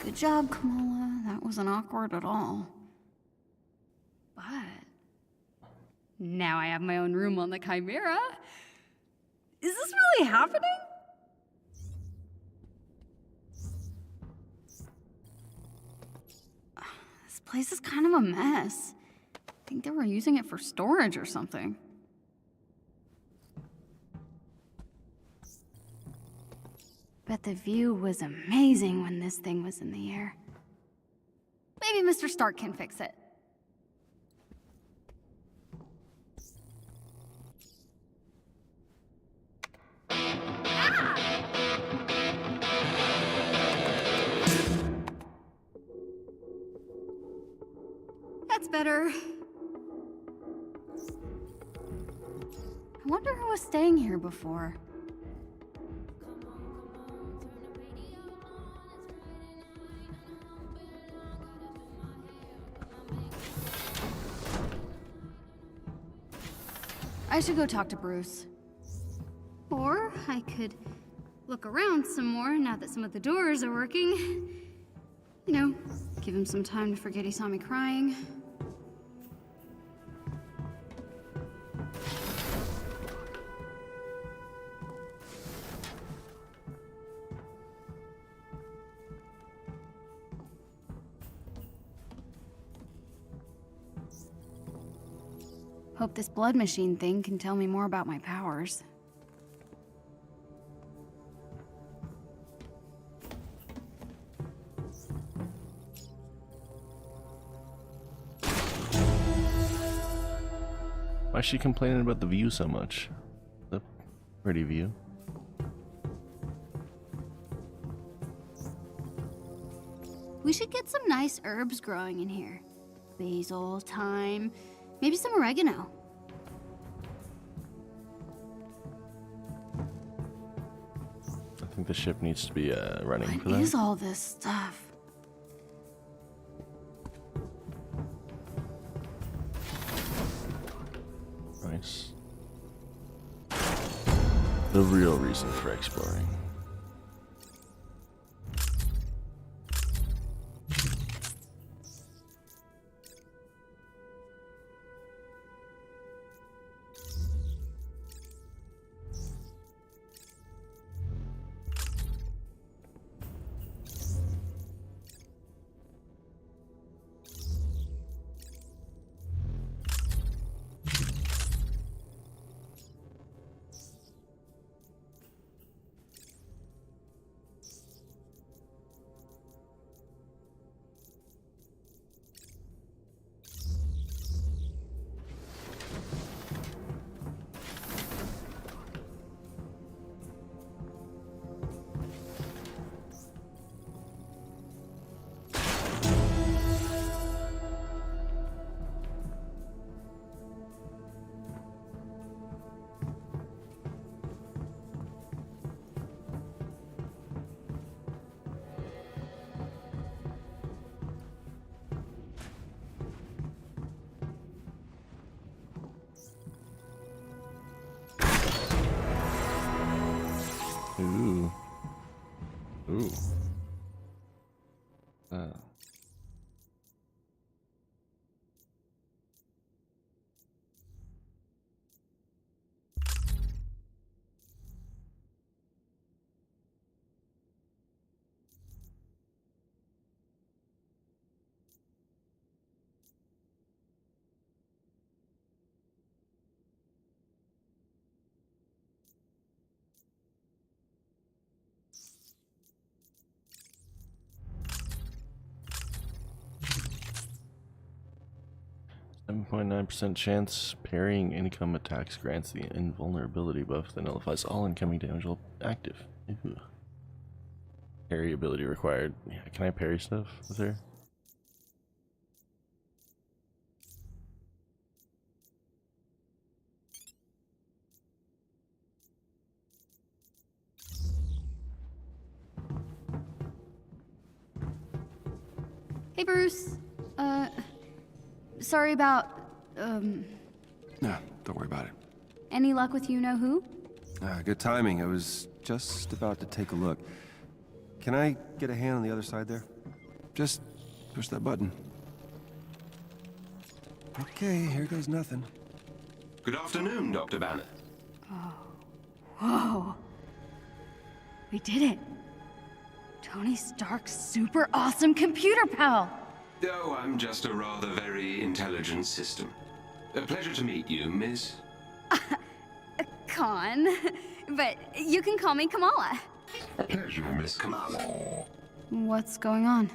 Good job, Kamala. That wasn't awkward at all. But now I have my own room on the Chimera. Is this really happening? This place is kind of a mess. I think they were using it for storage or something. Bet the view was amazing when this thing was in the air. Maybe Mr. Stark can fix it. better. I wonder who was staying here before. I should go talk to Bruce. Or I could look around some more now that some of the doors are working. You know, give him some time to forget he saw me crying. Hope this blood machine thing can tell me more about my powers. Why is she complaining about the view so much? The pretty view. We should get some nice herbs growing in here. Basil, thyme, maybe some oregano. I think the ship needs to be running for What that. is all this stuff? Nice. The real reason for exploring. Ooh. Ooh. .9% chance parrying income attacks grants the invulnerability buff that nullifies all incoming damage while active. Ooh. Parry ability required. Yeah, can I parry stuff with her? Hey, Bruce. Sorry about, Nah, don't worry about it. any luck with you-know-who? Good timing. I was just about to take a look. Can I get a hand on the other side there? Just push that button. Okay, here goes nothing. Good afternoon, Dr. Banner. Whoa. We did it. Tony Stark's super awesome computer pal. Oh, I'm just a rather very intelligent system. A pleasure to meet you, Miss. Khan. But you can call me Kamala. A pleasure, Miss Kamala. What's going on?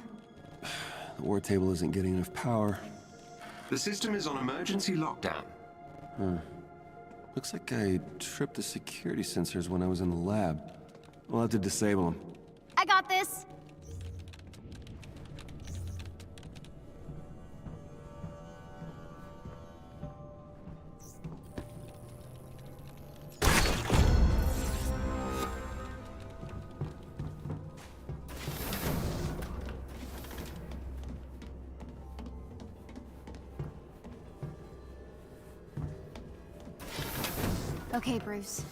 The war table isn't getting enough power. The system is on emergency lockdown. Looks like I tripped the security sensors when I was in the lab. We'll have to disable them. I got this. Okay, Bruce.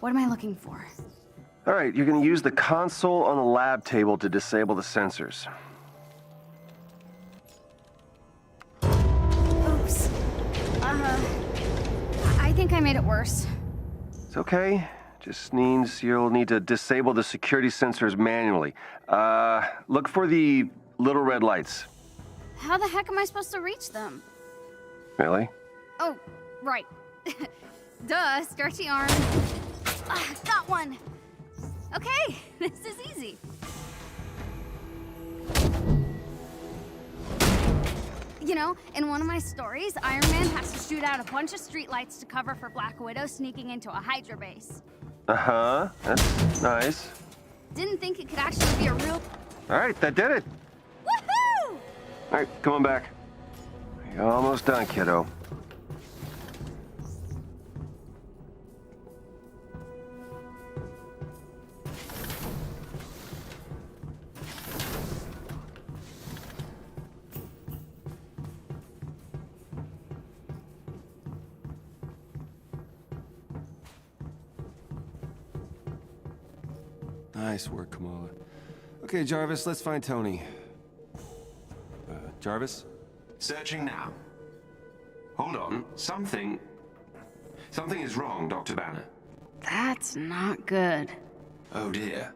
What am I looking for? All right, you're gonna use the console on the lab table to disable the sensors. Oops. I think I made it worse. It's okay. Just means you'll need to disable the security sensors manually. Look for the little red lights. How the heck am I supposed to reach them? Really? Oh, right. Duh, stretchy arm. Got one. Okay, this is easy. You know, in one of my stories, Iron Man has to shoot out a bunch of streetlights to cover for Black Widow sneaking into a Hydra base. Uh-huh, that's nice. Didn't think it could actually be a real... All right, that did it. Woohoo! All right, come on back. You're almost done, kiddo. Nice work, Kamala. Okay, Jarvis, let's find Tony. Jarvis? Searching now. Hold on. Something is wrong, Dr. Banner. That's not good. Oh dear.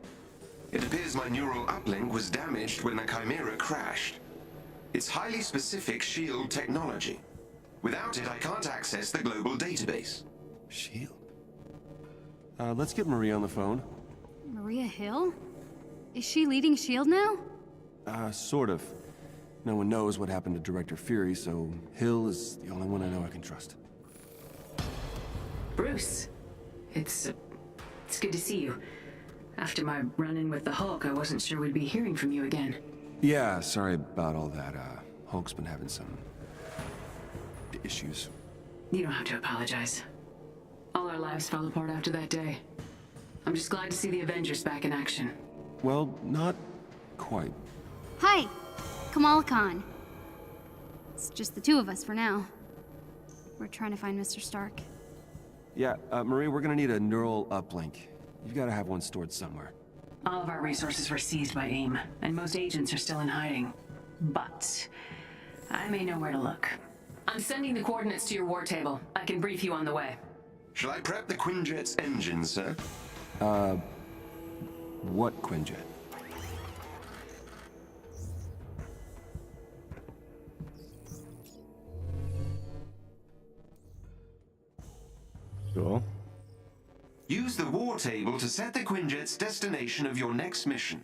It appears my neural uplink was damaged when the Chimera crashed. It's highly specific SHIELD technology. Without it, I can't access the global database. SHIELD? Let's get Maria on the phone. Maria Hill? Is she leading S.H.I.E.L.D. now? Sort of. No one knows what happened to Director Fury, so Hill is the only one I know I can trust. Bruce, it's good to see you. After my run-in with the Hulk, I wasn't sure we'd be hearing from you again. Yeah, sorry about all that. Hulk's been having some issues. You don't have to apologize. All our lives fell apart after that day. I'm just glad to see the Avengers back in action. Well, not quite. Hi, Kamala Khan. It's just the two of us for now. We're trying to find Mr. Stark. Yeah, Marie, we're gonna need a neural uplink. You've gotta have one stored somewhere. All of our resources were seized by AIM, and most agents are still in hiding. But I may know where to look. I'm sending the coordinates to your war table. I can brief you on the way. Shall I prep the Quinjet's engine, sir? What Quinjet? Cool. Use the war table to set the Quinjet's destination of your next mission.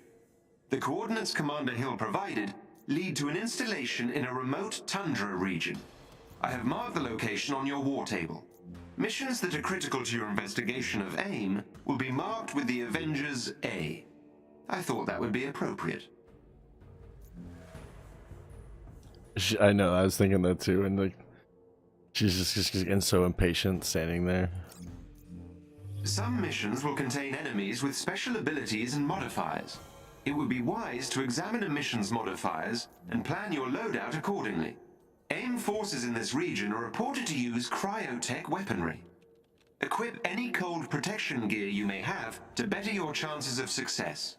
The coordinates Commander Hill provided lead to an installation in a remote tundra region. I have marked the location on your war table. Missions that are critical to your investigation of AIM will be marked with the Avengers A. I thought that would be appropriate. I know, I was thinking that too, and like, she's just getting so impatient standing there. Some missions will contain enemies with special abilities and modifiers. It would be wise to examine a mission's modifiers and plan your loadout accordingly. AIM forces in this region are reported to use cryotech weaponry. Equip any cold protection gear you may have to better your chances of success.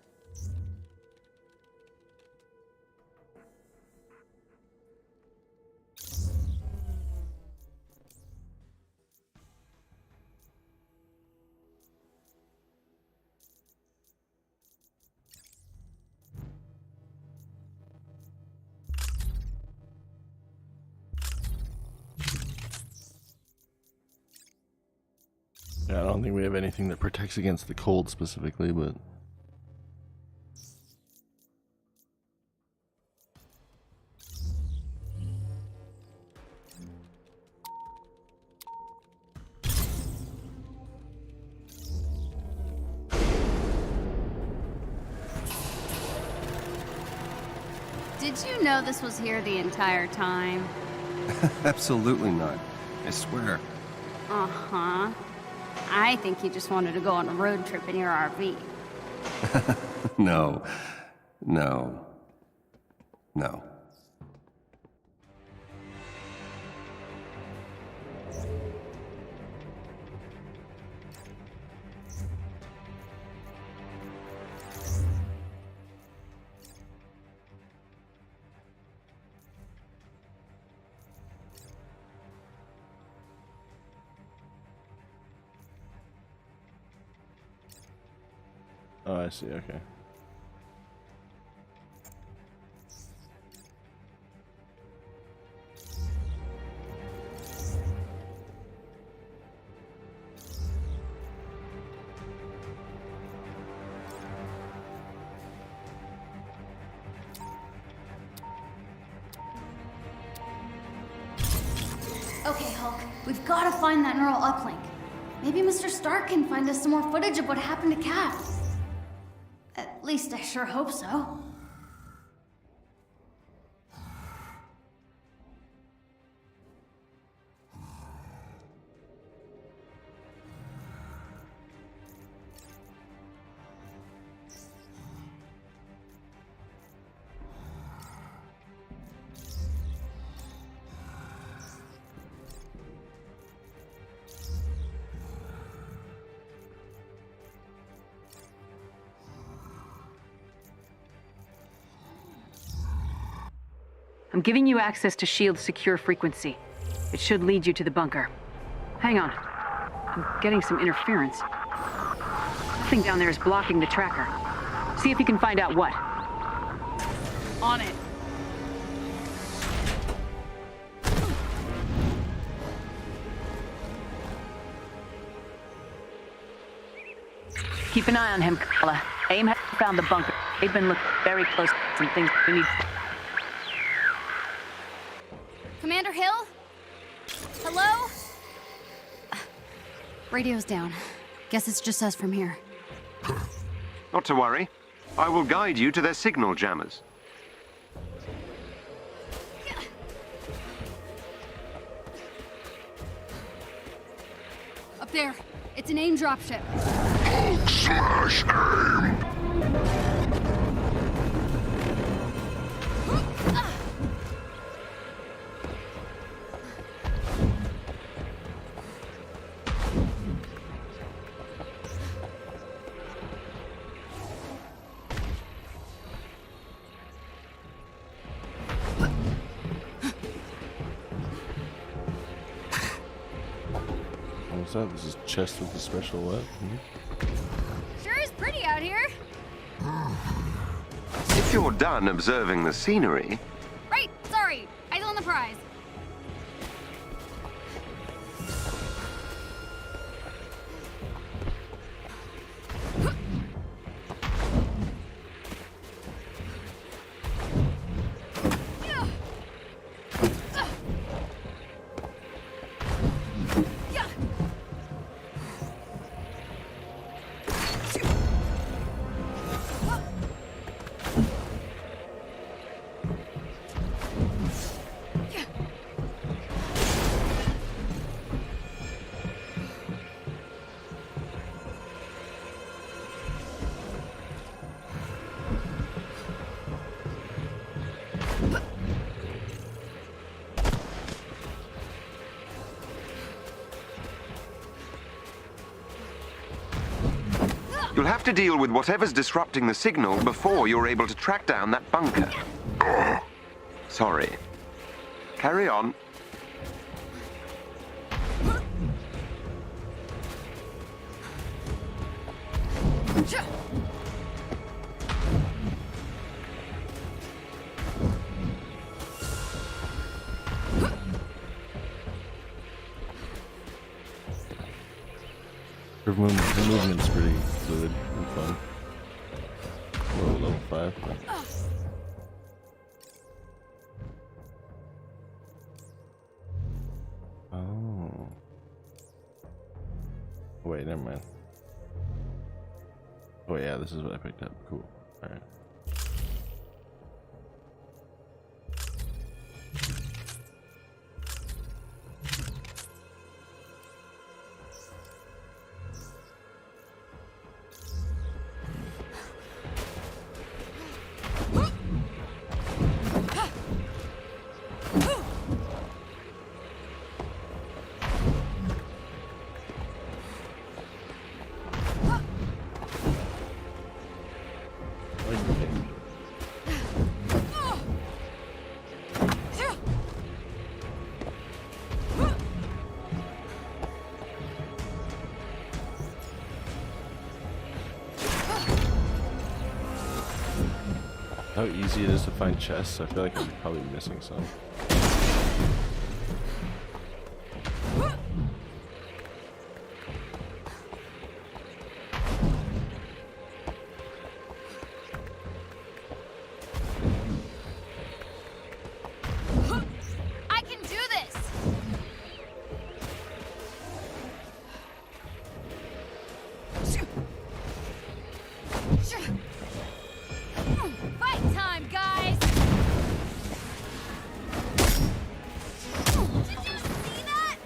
Yeah, I don't think we have anything that protects against the cold specifically, but... Did you know this was here the entire time? Absolutely not. I swear. Uh-huh. I think you just wanted to go on a road trip in your RV. No. No. No. Oh, I see. Okay. Okay, Hulk, we've got to find that neural uplink. Maybe Mr. Stark can find us some more footage of what happened to Cap. At least I sure hope so. I'm giving you access to S.H.I.E.L.D.'s secure frequency. It should lead you to the bunker. Hang on. I'm getting some interference. Something down there is blocking the tracker. See if you can find out what. On it. Keep an eye on him, Kamala. AIM has found the bunker. They've been looking very close to some things we need. Commander Hill? Hello? Radio's down. Guess it's just us from here. Not to worry. I will guide you to their signal jammers. Up there. It's an AIM dropship. Slash AIM! What's that? This is chest with a special what? Sure is pretty out here. If you're done observing the scenery... Right, sorry. Eyes on the prize. You'll have to deal with whatever's disrupting the signal before you're able to track down that bunker. Sorry. Carry on. The movement's pretty fluid and fun. Low level 5. But... Oh. Wait, never mind. Oh yeah, this is what I picked up. Cool. Alright. how easy it is to find chests. I feel like I'm probably missing some. I can do this! Fight time, guys! Did you see that?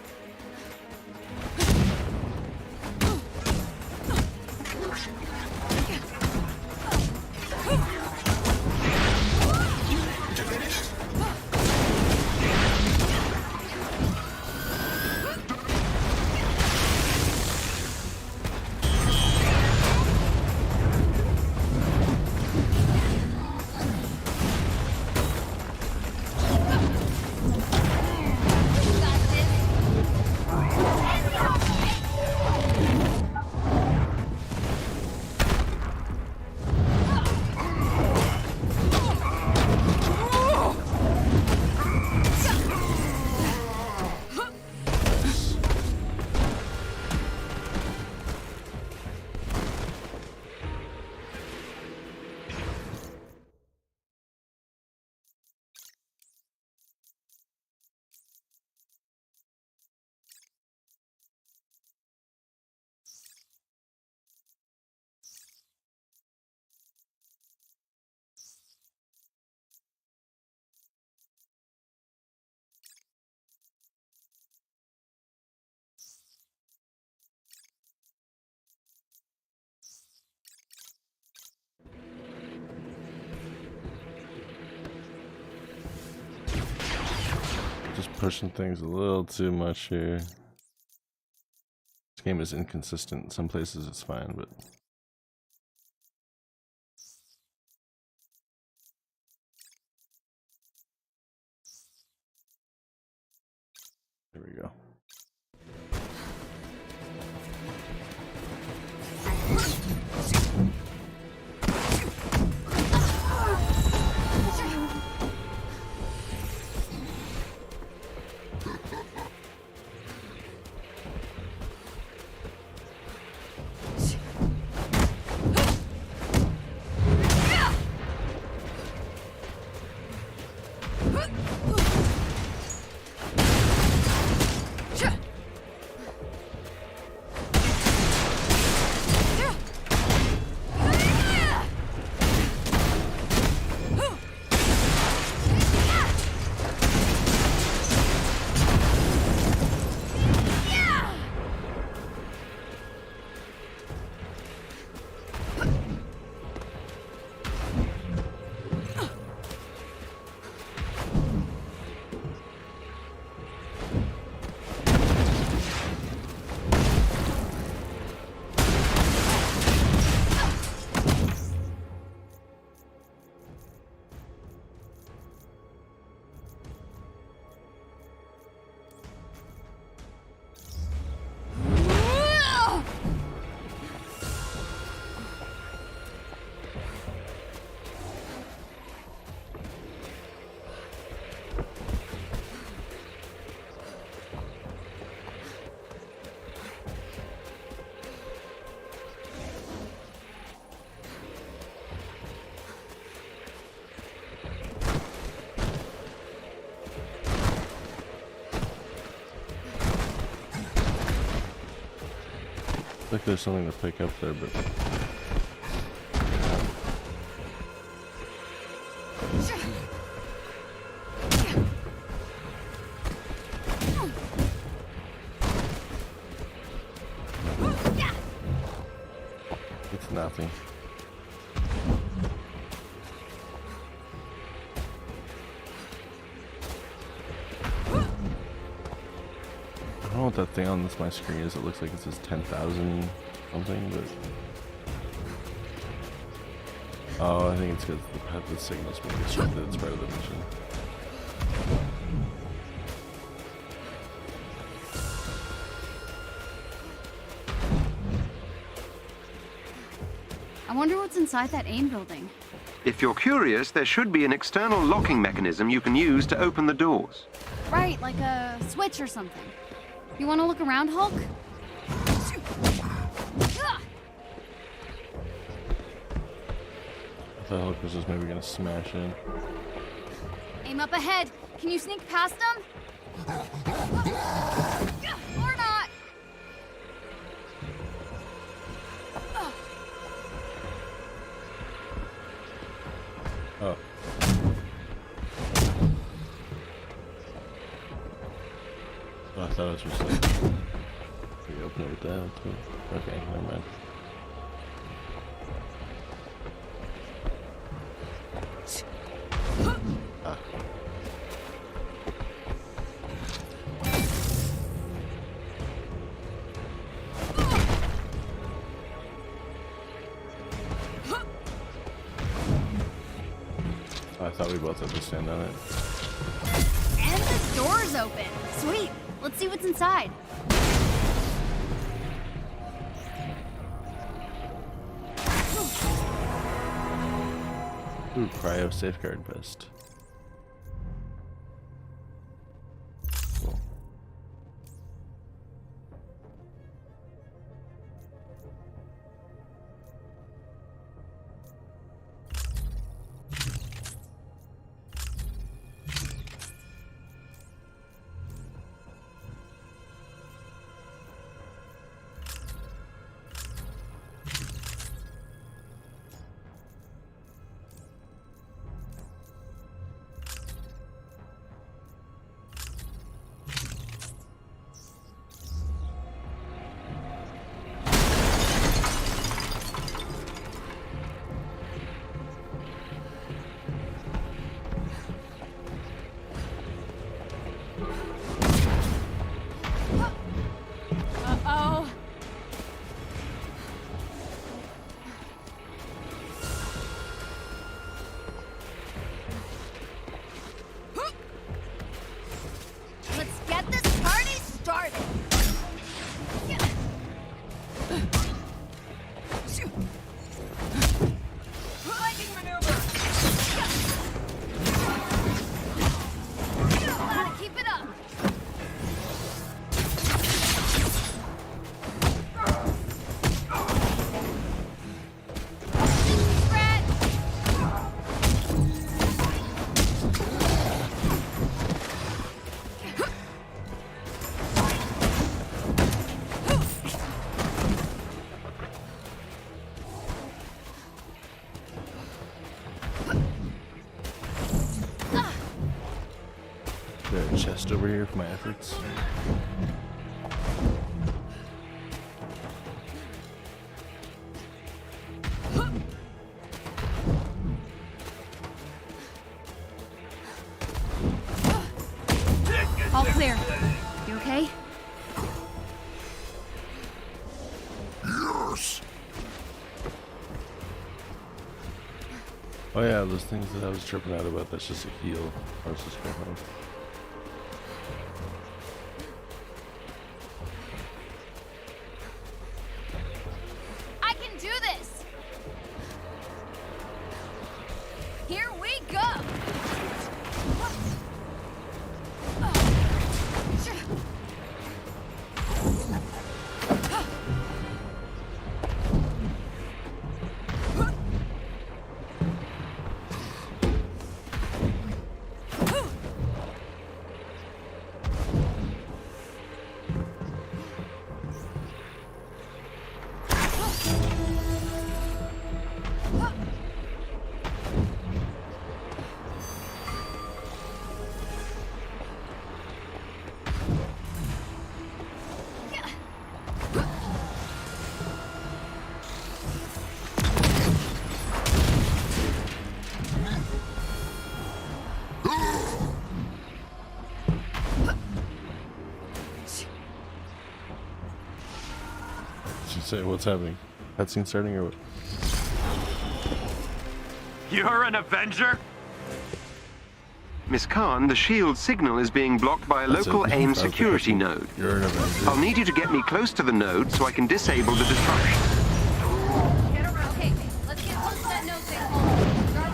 Just pushing things a little too much here. This game is inconsistent. Some places it's fine, but there we go. Looks like there's something to pick up there, but it's nothing. I don't know what that thing on my screen is. It looks like it says 10,000 something, but oh, I think it's because the signal's being disrupted. It's part of the mission. I wonder what's inside that AIM building. If you're curious, there should be an external locking mechanism you can use to open the doors. Right, like a switch or something. You want to look around, Hulk? I thought Hulk was just maybe gonna smash in. Aim up ahead. Can you sneak past them? Or not? Oh. Oh, I thought it was just like we open it with that too. Okay, never mind. Ah. I thought we both had to stand on it. And the door's open. Sweet. Let's see what's inside. Ooh, cryo safeguard vest. Cool. Uh-oh. Let's get this party started. Lightning maneuver. Gotta keep it up. Is there a chest over here for my efforts? All clear. You okay? Yes! Oh yeah, those things that I was tripping out about, that's just a heal. I was just going home. I can do this! Here we go! Should say what's happening? Cutscene starting or what? You're an Avenger? Miss Khan, the shield signal is being blocked by a local AIM security node. You're an Avenger. I'll need you to get me close to the node so I can disable the disruption. Okay, let's get close to that node thing, Hulk. Guard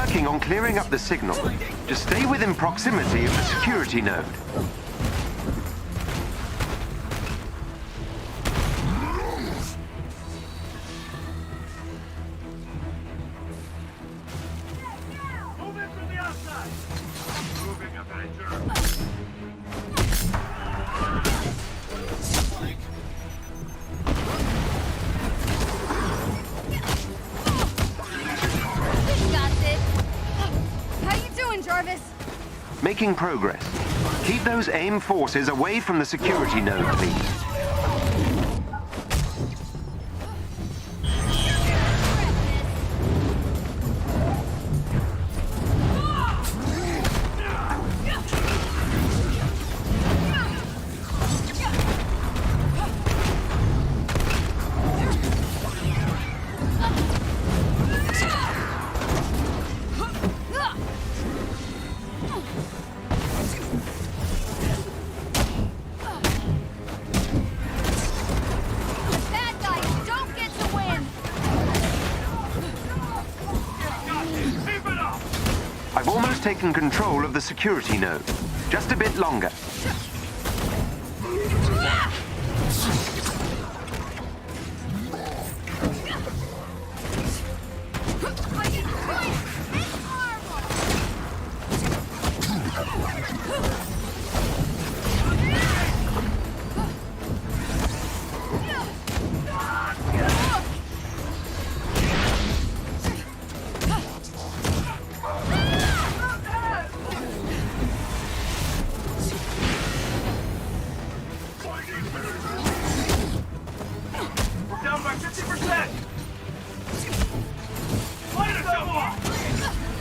working on clearing up the signal. Just stay within proximity of the security node. Making progress. Keep those AIM forces away from the security node, please. I've almost taken control of the security node. Just a bit longer.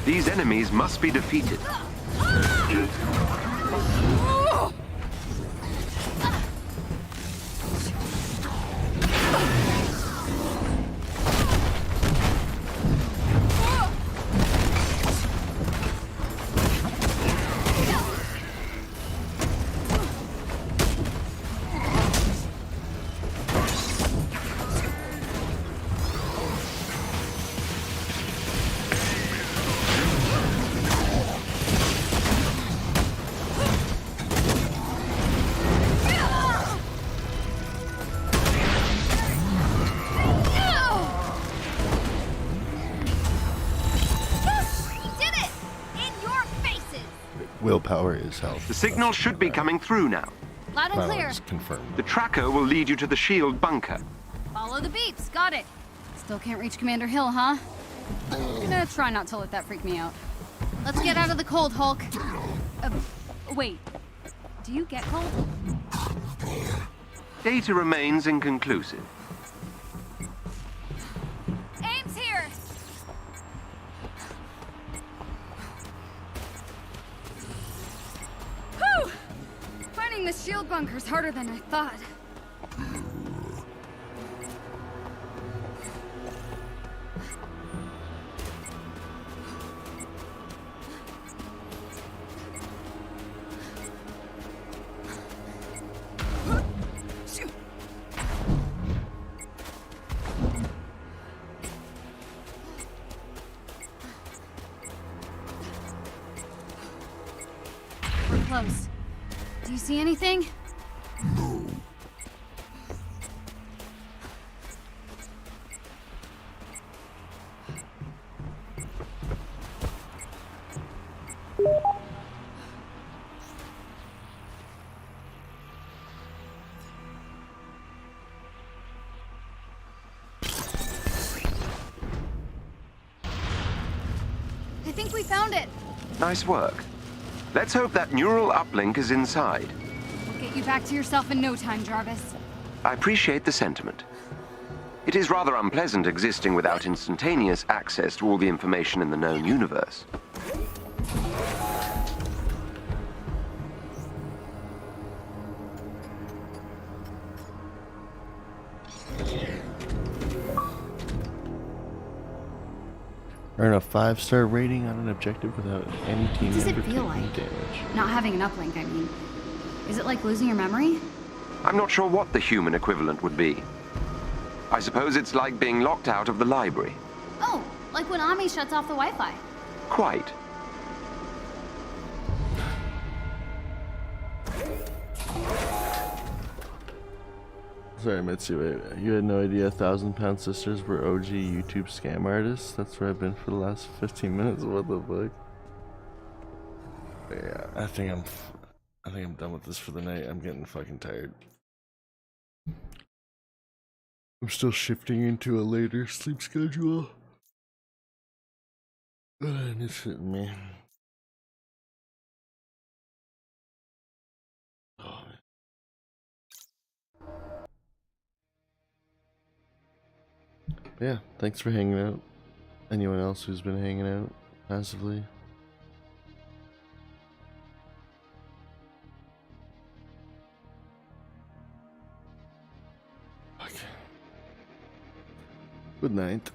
These enemies must be defeated. Willpower is health. The signal should be coming through now. Loud and clear. Confirmed. The tracker will lead you to the shield bunker. Follow the beeps. Got it. Still can't reach Commander Hill, huh? I'm gonna try not to let that freak me out. Let's get out of the cold, Hulk. Wait. Do you get cold? Data remains inconclusive. Aim's here! Whew! Finding the shield bunker's harder than I thought. We're close. Do you see anything? No. I think we found it. Nice work. Let's hope that neural uplink is inside. We'll get you back to yourself in no time, Jarvis. I appreciate the sentiment. It is rather unpleasant existing without instantaneous access to all the information in the known universe. Earn a 5-star rating on an objective without any team What does it member feel taking like? damage. Not having an uplink, I mean. Is it like losing your memory? I'm not sure what the human equivalent would be. I suppose it's like being locked out of the library. Oh, like when Ami shuts off the Wi-Fi. quite. Sorry, Mitsu, you had no idea 1,000 Pound Sisters were OG YouTube scam artists? That's where I've been for the last 15 minutes. What the fuck? But yeah, I think I'm done with this for the night. I'm getting fucking tired. I'm still shifting into a later sleep schedule. And it's hitting me. Oh, man. Yeah, thanks for hanging out. Anyone else who's been hanging out passively? Okay. Good night.